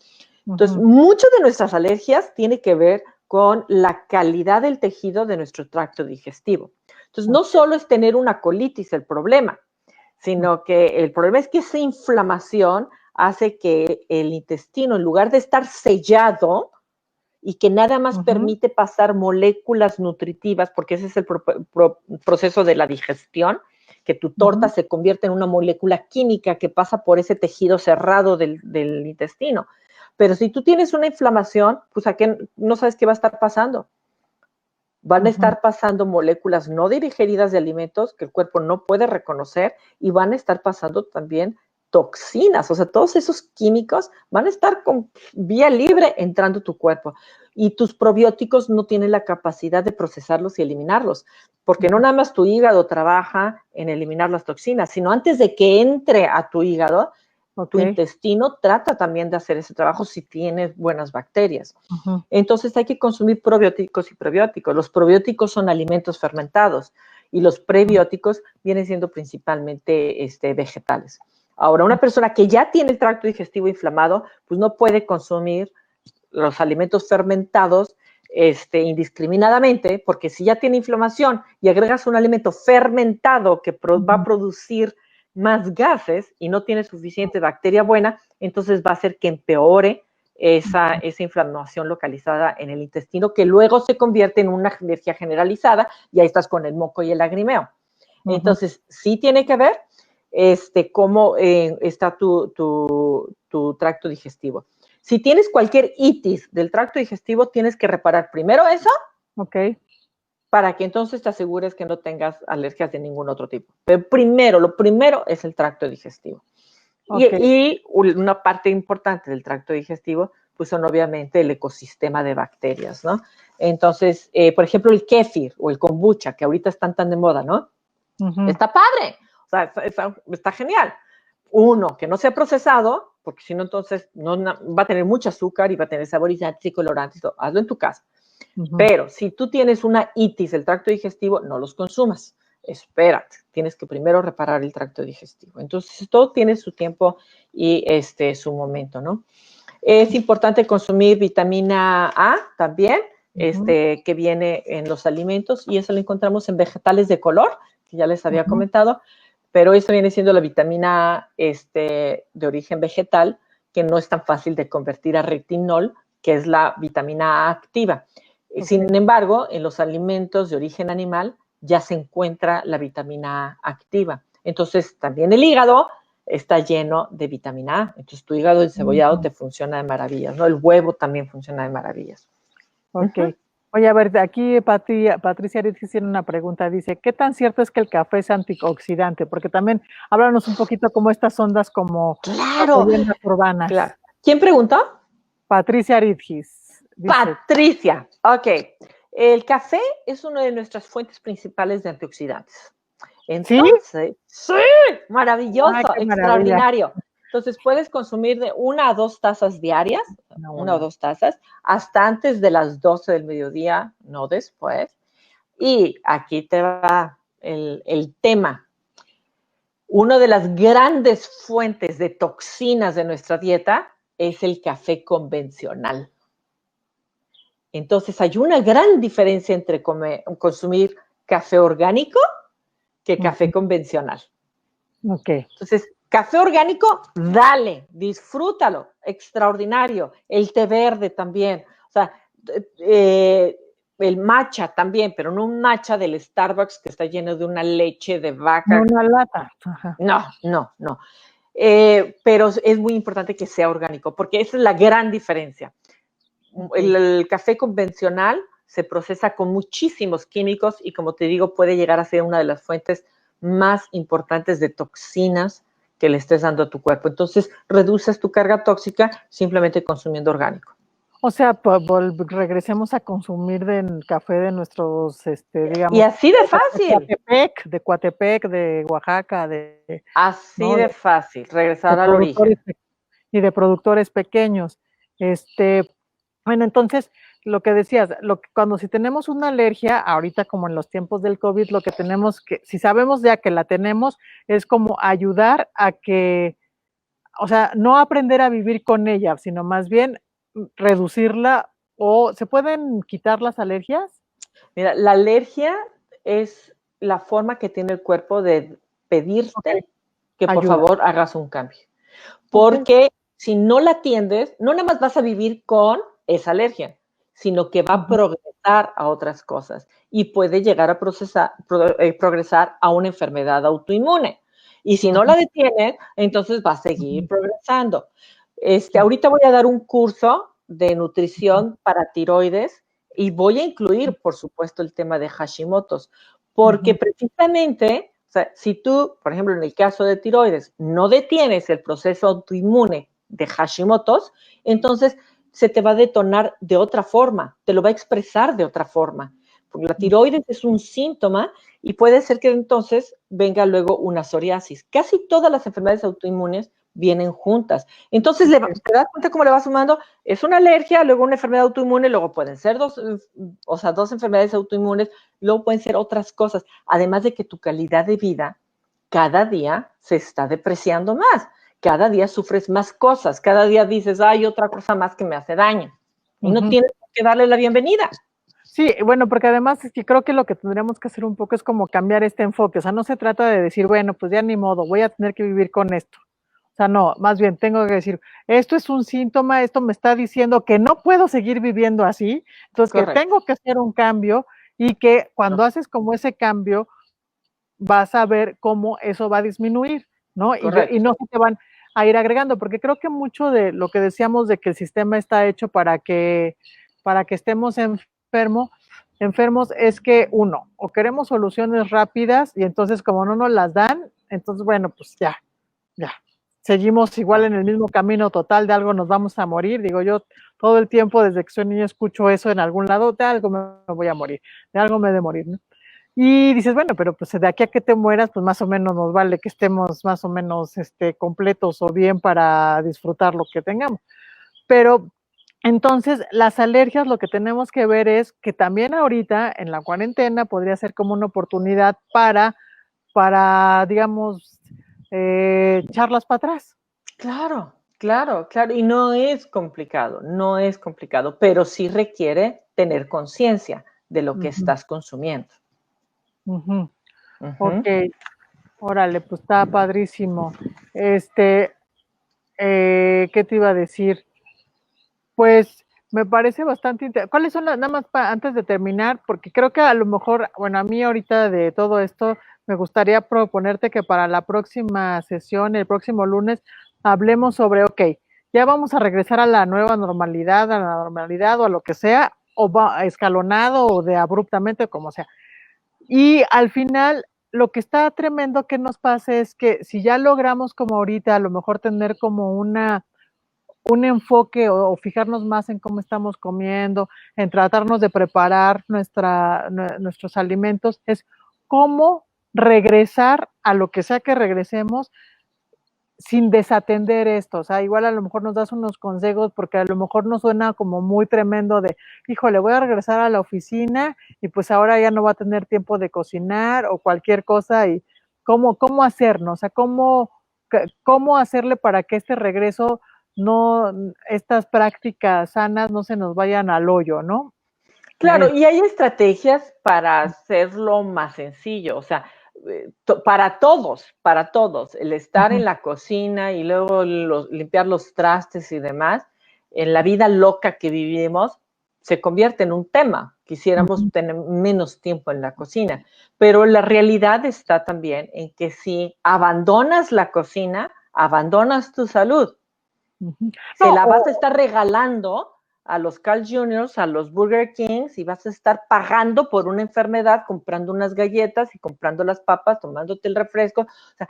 Speaker 2: Entonces, mucho de nuestras alergias tiene que ver con la calidad del tejido de nuestro tracto digestivo. Entonces, no solo es tener una colitis el problema, sino que el problema es que esa inflamación hace que el intestino, en lugar de estar sellado y que nada más permite pasar moléculas nutritivas, porque ese es el proceso de la digestión, que tu torta se convierte en una molécula química que pasa por ese tejido cerrado del intestino. Pero si tú tienes una inflamación, pues ¿a qué no sabes qué va a estar pasando? Van a estar pasando moléculas no digeridas de alimentos que el cuerpo no puede reconocer y van a estar pasando también toxinas, o sea, todos esos químicos van a estar con vía libre entrando a tu cuerpo y tus probióticos no tienen la capacidad de procesarlos y eliminarlos, porque no nada más tu hígado trabaja en eliminar las toxinas, sino antes de que entre a tu hígado, tu intestino trata también de hacer ese trabajo si tienes buenas bacterias. Entonces hay que consumir probióticos y prebióticos. Los probióticos son alimentos fermentados y los prebióticos vienen siendo principalmente vegetales. Ahora, una persona que ya tiene el tracto digestivo inflamado, pues no puede consumir los alimentos fermentados indiscriminadamente, porque si ya tiene inflamación y agregas un alimento fermentado que va a producir más gases y no tiene suficiente bacteria buena, entonces va a hacer que empeore esa inflamación localizada en el intestino, que luego se convierte en una alergia generalizada y ahí estás con el moco y el lagrimeo. Entonces, sí tiene que ver cómo está tu tracto digestivo. Si tienes cualquier itis del tracto digestivo, tienes que reparar primero eso, para que entonces te asegures que no tengas alergias de ningún otro tipo. Pero lo primero es el tracto digestivo. Y una parte importante del tracto digestivo, pues son obviamente el ecosistema de bacterias, ¿no? Entonces, por ejemplo, el kéfir o el kombucha, que ahorita están tan de moda, ¿no? Está padre, o sea, está genial. Uno, que no sea procesado, porque si no, entonces va a tener mucho azúcar y va a tener saborizantes y colorantes y todo. Hazlo en tu casa. Pero si tú tienes una itis del tracto digestivo, no los consumas. espérate, tienes que primero reparar el tracto digestivo. Entonces, todo tiene su tiempo y su momento, ¿no? Es importante consumir vitamina A también, que viene en los alimentos, y eso lo encontramos en vegetales de color, que ya les había comentado, pero eso viene siendo la vitamina A de origen vegetal, que no es tan fácil de convertir a retinol, que es la vitamina A activa. Sin embargo, en los alimentos de origen animal ya se encuentra la vitamina A activa. Entonces, también el hígado está lleno de vitamina A. Entonces, tu hígado encebollado te funciona de maravillas, ¿no? El huevo también funciona de maravillas.
Speaker 1: Ok. Oye, a ver, aquí Patricia Arias tiene una pregunta. Dice, ¿qué tan cierto es que el café es antioxidante? Porque también háblanos un poquito como estas ondas como leyendas urbanas.
Speaker 2: Claro. ¿Quién preguntó?
Speaker 1: Patricia Aridgis.
Speaker 2: Patricia, ok. El café es una de nuestras fuentes principales de antioxidantes. Entonces, sí, maravilloso, extraordinario. Entonces, puedes consumir de 1 a 2 tazas diarias, 1 o 2 tazas, hasta antes de las 12 del mediodía, no después. Y aquí te va el tema. Una de las grandes fuentes de toxinas de nuestra dieta es el café convencional. Entonces, hay una gran diferencia entre consumir café orgánico que café convencional.
Speaker 1: Ok.
Speaker 2: Entonces, café orgánico, dale, disfrútalo, extraordinario. El té verde también. O sea, el matcha también, pero no un matcha del Starbucks que está lleno de una leche de vaca.
Speaker 1: No una lata. Ajá.
Speaker 2: No. Pero es muy importante que sea orgánico, porque esa es la gran diferencia. El café convencional se procesa con muchísimos químicos y, como te digo, puede llegar a ser una de las fuentes más importantes de toxinas que le estés dando a tu cuerpo. Entonces, reduces tu carga tóxica simplemente consumiendo orgánico.
Speaker 1: O sea, regresemos a consumir del café de nuestros, digamos.
Speaker 2: Y así de fácil.
Speaker 1: De Coatepec, de Oaxaca,
Speaker 2: así, ¿no? De fácil, regresar al origen.
Speaker 1: Y de productores pequeños. Bueno, entonces, lo que decías, cuando si tenemos una alergia, ahorita como en los tiempos del COVID, lo que tenemos que, si sabemos ya que la tenemos, es como ayudar a que, o sea, no aprender a vivir con ella, sino más bien reducirla. ¿O se pueden quitar las alergias?
Speaker 2: Mira, la alergia es la forma que tiene el cuerpo de pedirte que por favor hagas un cambio. Porque si no la atiendes, no nada más vas a vivir con esa alergia, sino que va a progresar a otras cosas y puede llegar a progresar a una enfermedad autoinmune. Y si no la detienes, entonces va a seguir progresando. Ahorita voy a dar un curso de nutrición para tiroides y voy a incluir, por supuesto, el tema de Hashimoto's, porque precisamente, o sea, si tú, por ejemplo, en el caso de tiroides, no detienes el proceso autoinmune de Hashimoto's, entonces se te va a detonar de otra forma, te lo va a expresar de otra forma. Porque la tiroides es un síntoma y puede ser que entonces venga luego una psoriasis. Casi todas las enfermedades autoinmunes vienen juntas. Entonces, ¿te das cuenta cómo le va sumando? Es una alergia, luego una enfermedad autoinmune, luego pueden ser dos enfermedades autoinmunes, luego pueden ser otras cosas. Además de que tu calidad de vida cada día se está depreciando más. Cada día sufres más cosas. Cada día dices, hay otra cosa más que me hace daño. Y no tienes que darle la bienvenida.
Speaker 1: Sí, bueno, porque además es que creo que lo que tendríamos que hacer un poco es como cambiar este enfoque. O sea, no se trata de decir, bueno, pues ya ni modo, voy a tener que vivir con esto. O sea, no, más bien tengo que decir, esto es un síntoma, esto me está diciendo que no puedo seguir viviendo así, entonces que tengo que hacer un cambio y que cuando haces como ese cambio vas a ver cómo eso va a disminuir, ¿no? Y no se te van a ir agregando, porque creo que mucho de lo que decíamos de que el sistema está hecho para que estemos enfermos es que uno, o queremos soluciones rápidas y entonces como no nos las dan, entonces bueno, pues ya, seguimos igual en el mismo camino total, de algo nos vamos a morir. Digo, yo todo el tiempo desde que soy niño escucho eso en algún lado, de algo me voy a morir, de algo me he de morir, ¿no? Y dices, bueno, pero pues de aquí a que te mueras, pues más o menos nos vale que estemos más o menos completos o bien para disfrutar lo que tengamos. Pero Entonces, las alergias, lo que tenemos que ver es que también ahorita en la cuarentena podría ser como una oportunidad para digamos, echarlas para atrás.
Speaker 2: Claro, claro, claro. Y no es complicado, pero sí requiere tener conciencia de lo que
Speaker 1: Ujú,
Speaker 2: estás consumiendo.
Speaker 1: ujú. Ok,
Speaker 2: Ujú.
Speaker 1: órale, pues está padrísimo. Este, ¿qué te iba a decir? Pues me parece bastante interesante. ¿Cuáles son las, nada más antes de terminar? Porque creo que a lo mejor, bueno, a mí ahorita de todo esto, me gustaría proponerte que para la próxima sesión, el próximo lunes, hablemos sobre, ok, ya vamos a regresar a la nueva normalidad, a la normalidad o a lo que sea, o va escalonado o de abruptamente, como sea. Y al final, lo que está tremendo que nos pase es que si ya logramos como ahorita, a lo mejor tener como un enfoque o fijarnos más en cómo estamos comiendo, en tratarnos de preparar nuestros alimentos, es cómo regresar a lo que sea que regresemos sin desatender esto. O sea, igual a lo mejor nos das unos consejos porque a lo mejor nos suena como muy tremendo de, híjole, voy a regresar a la oficina y pues ahora ya no va a tener tiempo de cocinar o cualquier cosa y cómo hacernos, o sea, cómo hacerle para que este regreso no, estas prácticas sanas no se nos vayan al hoyo, ¿no?
Speaker 2: Claro, y hay estrategias para hacerlo más sencillo, o sea, para todos, el estar en la cocina y luego limpiar los trastes y demás, en la vida loca que vivimos, se convierte en un tema. Quisiéramos tener menos tiempo en la cocina, pero la realidad está también en que si abandonas la cocina, abandonas tu salud. Se
Speaker 1: No,
Speaker 2: la vas a estar regalando a los Carl Juniors, a los Burger Kings, y vas a estar pagando por una enfermedad, comprando unas galletas y comprando las papas, tomándote el refresco. O sea,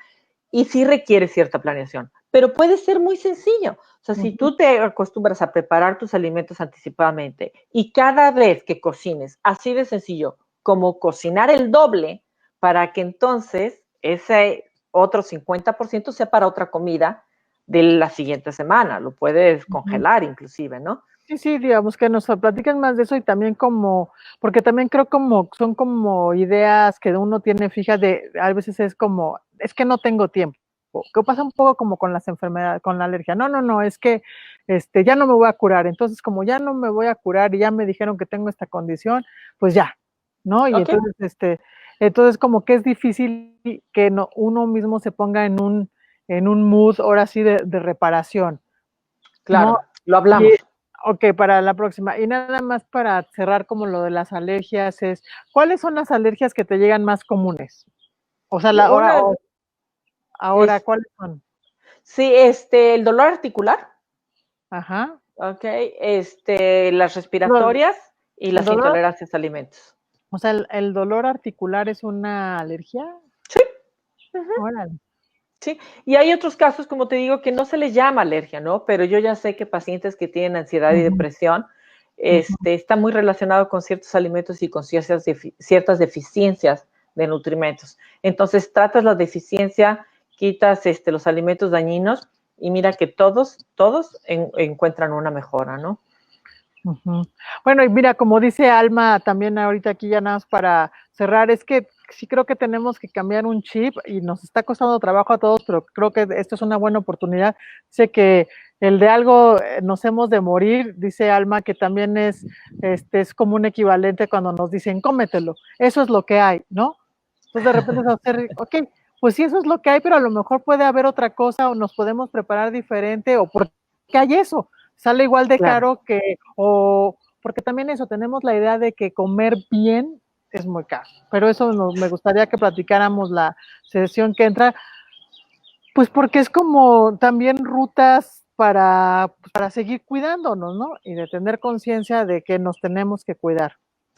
Speaker 2: y sí requiere cierta planeación, pero puede ser muy sencillo. O sea, si tú te acostumbras a preparar tus alimentos anticipadamente y cada vez que cocines, así de sencillo, como cocinar el doble, para que entonces ese otro 50% sea para otra comida de la siguiente semana. Lo puedes congelar inclusive, ¿no?
Speaker 1: sí, sí, digamos que nos platiquen más de eso y también como, porque también creo como, son como ideas que uno tiene fijas de, a veces es como, es que no tengo tiempo, que pasa un poco como con las enfermedades, con la alergia, no, es que ya no me voy a curar, entonces como ya no me voy a curar y ya me dijeron que tengo esta condición, pues ya, ¿no? Y
Speaker 2: Ok,
Speaker 1: entonces como que es difícil que no, uno mismo se ponga en un mood, ahora sí, de reparación, ¿no?
Speaker 2: claro, lo
Speaker 1: Y,
Speaker 2: hablamos.
Speaker 1: ok, para la próxima. Y nada más para cerrar como lo de las alergias es, ¿cuáles son las alergias que te llegan más comunes? O sea,
Speaker 2: Una
Speaker 1: ahora,
Speaker 2: es,
Speaker 1: ¿cuáles son?
Speaker 2: sí, el dolor articular,
Speaker 1: Ajá.
Speaker 2: ok, las
Speaker 1: Lo-
Speaker 2: respiratorias y
Speaker 1: El
Speaker 2: las
Speaker 1: dolor,
Speaker 2: intolerancias a alimentos.
Speaker 1: o sea, el dolor articular es una alergia.
Speaker 2: Sí, uh-huh.
Speaker 1: Órale.
Speaker 2: Sí, y hay otros casos, como te digo, que no se les llama alergia, ¿no? Pero yo ya sé que pacientes que tienen ansiedad y
Speaker 1: Ujú,
Speaker 2: depresión,
Speaker 1: ujú,
Speaker 2: está muy relacionado con ciertos alimentos y con ciertas deficiencias de nutrimentos. Entonces, tratas la deficiencia, quitas los alimentos dañinos y mira que todos encuentran una mejora, ¿no?
Speaker 1: ujú. Bueno, y mira, como dice Alma también ahorita aquí ya nada más para cerrar, es que sí creo que tenemos que cambiar un chip y nos está costando trabajo a todos, pero creo que esto es una buena oportunidad. Sé que el de algo nos hemos de morir, dice Alma, que también es como un equivalente cuando nos dicen cómetelo, eso es lo que hay, ¿no? Entonces de repente es hacer, ok, pues sí, eso es lo que hay, pero a lo mejor puede haber otra cosa o nos podemos preparar diferente o porque hay eso, sale igual de
Speaker 2: Claro.
Speaker 1: caro que, o porque también eso, tenemos la idea de que comer bien es muy caro, pero eso me gustaría que platicáramos la sesión que entra, pues porque es como también rutas para seguir cuidándonos, ¿no? Y de tener conciencia de que nos tenemos que cuidar.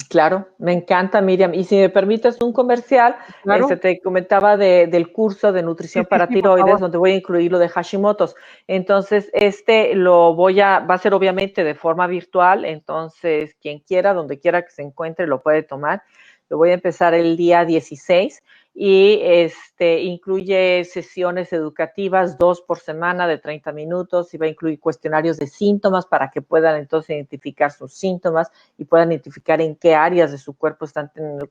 Speaker 2: Claro, me encanta, Miriam. Y si me permites un comercial,
Speaker 1: Claro,
Speaker 2: te comentaba del curso de
Speaker 1: sí,
Speaker 2: nutrición
Speaker 1: sí,
Speaker 2: para
Speaker 1: sí, por
Speaker 2: tiroides,
Speaker 1: favor.
Speaker 2: donde voy a incluir lo de Hashimoto's. Entonces, va a ser obviamente de forma virtual. Entonces, quien quiera, donde quiera que se encuentre, lo puede tomar. Lo voy a empezar el día 16 y incluye sesiones educativas, 2 por semana de 30 minutos, y va a incluir cuestionarios de síntomas para que puedan entonces identificar sus síntomas y puedan identificar en qué áreas de su cuerpo están teniendo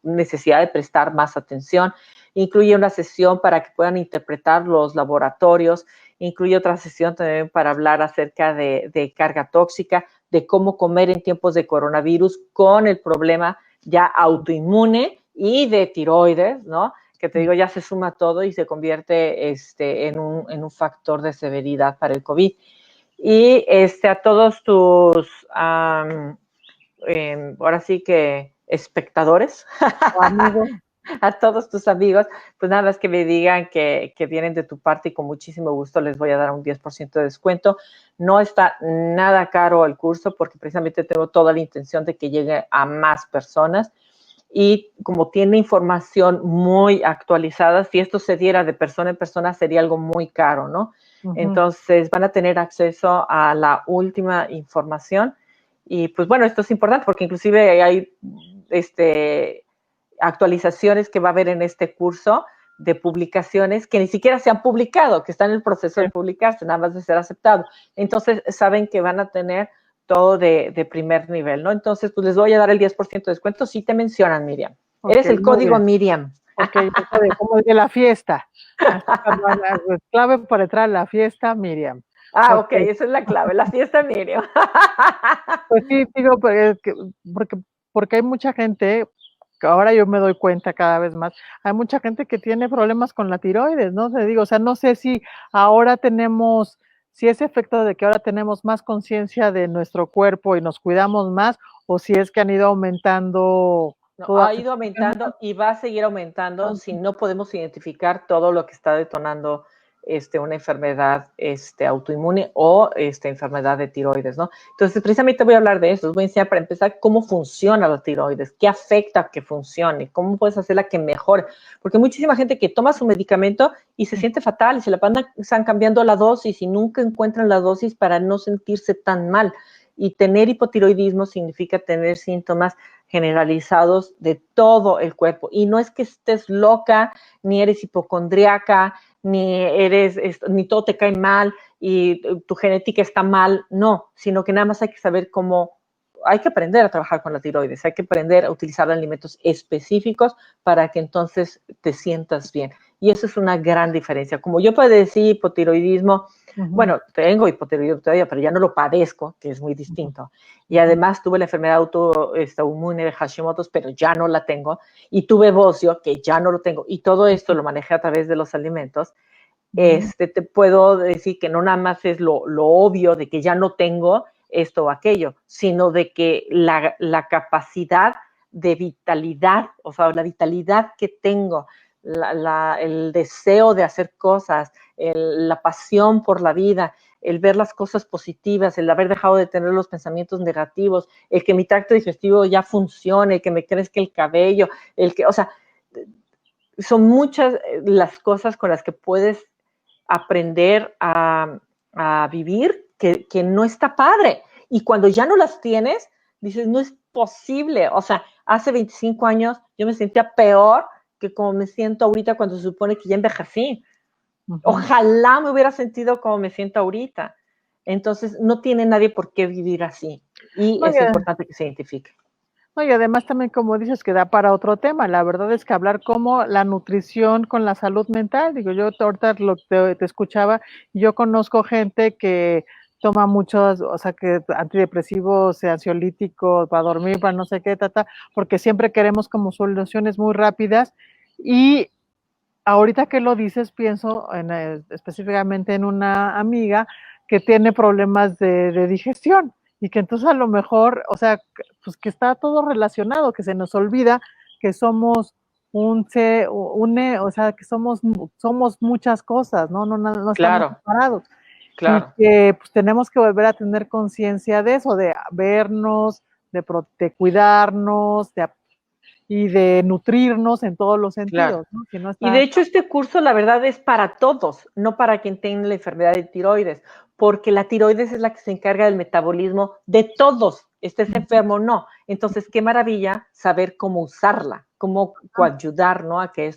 Speaker 2: necesidad de prestar más atención. Incluye una sesión para que puedan interpretar los laboratorios, incluye otra sesión también para hablar acerca de carga tóxica, de cómo comer en tiempos de coronavirus con el problema ya autoinmune y de tiroides, ¿no? Que te digo, ya se suma todo y se convierte en un factor de severidad para el COVID. Y a todos tus, ahora sí que espectadores,
Speaker 1: Amigos.
Speaker 2: a todos tus amigos, pues nada más que me digan que vienen de tu parte y con muchísimo gusto les voy a dar un 10% de descuento. No está nada caro el curso porque precisamente tengo toda la intención de que llegue a más personas. Y como tiene información muy actualizada, si esto se diera de persona en persona sería algo muy caro, ¿no? Entonces van a tener acceso a la última información y pues bueno, esto es importante porque inclusive hay actualizaciones que va a haber en este curso de publicaciones que ni siquiera se han publicado, que están en el proceso de publicarse, nada más de ser aceptado. Entonces saben que van a tener todo de primer nivel, ¿no? Entonces, pues les voy a dar el 10% de descuento si te mencionan, Miriam. Okay, eres el código Miriam.
Speaker 1: Ok, como el de la fiesta. Clave para entrar a la fiesta, Miriam.
Speaker 2: Ah, ok, esa es la clave, la fiesta Miriam.
Speaker 1: Pues sí, digo, porque hay mucha gente, que ahora yo me doy cuenta cada vez más, hay mucha gente que tiene problemas con la tiroides, ¿no? Te digo, o sea, no sé si ahora tenemos, si es efecto de que ahora tenemos más conciencia de nuestro cuerpo y nos cuidamos más, o si es que han ido aumentando.
Speaker 2: No, ha ido aumentando y va a seguir aumentando si no podemos identificar todo lo que está detonando una enfermedad autoinmune o enfermedad de tiroides, ¿no? Entonces, precisamente voy a hablar de eso. Les voy a enseñar para empezar cómo funciona la tiroides, qué afecta que funcione, cómo puedes hacerla que mejore. Porque hay muchísima gente que toma su medicamento y se siente fatal y se la están cambiando la dosis y nunca encuentran la dosis para no sentirse tan mal. Y tener hipotiroidismo significa tener síntomas generalizados de todo el cuerpo. Y no es que estés loca, ni eres hipocondriaca, ni todo te cae mal y tu genética está mal, no, sino que nada más hay que saber cómo, hay que aprender a trabajar con la tiroides, hay que aprender a utilizar alimentos específicos para que entonces te sientas bien. Y eso es una gran diferencia. Como yo padecí hipotiroidismo, bueno, tengo hipotiroidismo todavía, pero ya no lo padezco, que es muy distinto. Y además tuve la enfermedad autoinmune de Hashimoto's, pero ya no la tengo. Y tuve bocio, que ya no lo tengo. Y todo esto lo manejé a través de los alimentos. Te puedo decir que no nada más es lo obvio de que ya no tengo esto o aquello, sino de que la capacidad de vitalidad, o sea, la vitalidad que tengo, el deseo de hacer cosas, la pasión por la vida, el ver las cosas positivas, el haber dejado de tener los pensamientos negativos, el que mi tracto digestivo ya funcione, el que me crezca el cabello, o sea, son muchas las cosas con las que puedes aprender a vivir que no está padre. Y cuando ya no las tienes, dices, no es posible. O sea, hace 25 años yo me sentía peor que como me siento ahorita cuando se supone que ya envejecí. Ojalá me hubiera sentido como me siento ahorita. Entonces, no tiene nadie por qué vivir así. Y es importante que se identifique.
Speaker 1: No, y además también, como dices, que da para otro tema. La verdad es que hablar como la nutrición con la salud mental, digo, yo ahorita te escuchaba, y yo conozco gente que toma muchos, o sea, que antidepresivos, ansiolíticos, para dormir, para no sé qué, porque siempre queremos como soluciones muy rápidas. Y ahorita que lo dices, pienso específicamente en una amiga que tiene problemas de digestión. Y que entonces a lo mejor, o sea, pues que está todo relacionado, que se nos olvida que somos o sea, que somos muchas cosas, ¿no? No estamos separados.
Speaker 2: Claro.
Speaker 1: Y que pues tenemos que volver a tener conciencia de eso, de vernos, de cuidarnos, y de nutrirnos en todos los sentidos.
Speaker 2: Claro.
Speaker 1: ¿No? Si no está...
Speaker 2: Y de hecho este curso la verdad es para todos, no para quien tenga la enfermedad de tiroides, porque la tiroides es la que se encarga del metabolismo de todos. estés enfermo, no. Entonces, qué maravilla saber cómo usarla, cómo ayudar, ¿no? A que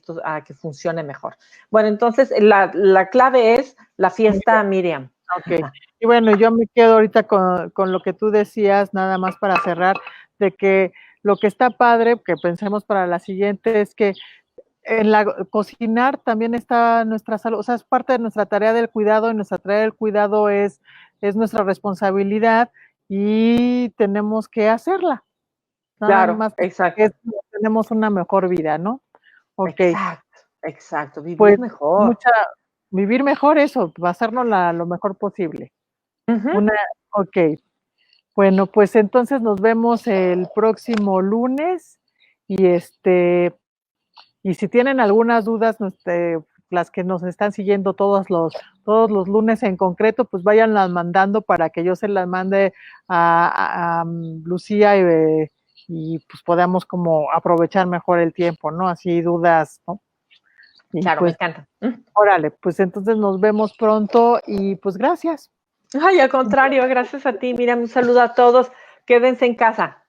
Speaker 2: funcione mejor. Bueno, entonces la clave es la fiesta Miriam.
Speaker 1: Ok. Y bueno, yo me quedo ahorita con lo que tú decías, nada más para cerrar, de que lo que está padre, que pensemos para la siguiente, es que en cocinar también está nuestra salud, o sea, es parte de nuestra tarea del cuidado, y nuestra tarea del cuidado es nuestra responsabilidad y tenemos que hacerla. Nada
Speaker 2: Claro,
Speaker 1: más
Speaker 2: exacto.
Speaker 1: tenemos una mejor vida, ¿no? Ok.
Speaker 2: Exacto, vivir
Speaker 1: Pues
Speaker 2: mejor.
Speaker 1: vivir mejor, eso, hacernos lo mejor posible. Ok. Bueno, pues entonces nos vemos el próximo lunes y y si tienen algunas dudas, las que nos están siguiendo todos los lunes en concreto, pues váyanlas mandando para que yo se las mande a Lucía y pues podamos como aprovechar mejor el tiempo, ¿no? Así dudas, ¿no? Y
Speaker 2: Claro, me
Speaker 1: pues,
Speaker 2: encanta.
Speaker 1: órale, pues entonces nos vemos pronto y pues gracias.
Speaker 2: Ay, al contrario, gracias a ti. Mira, un saludo a todos. Quédense en casa.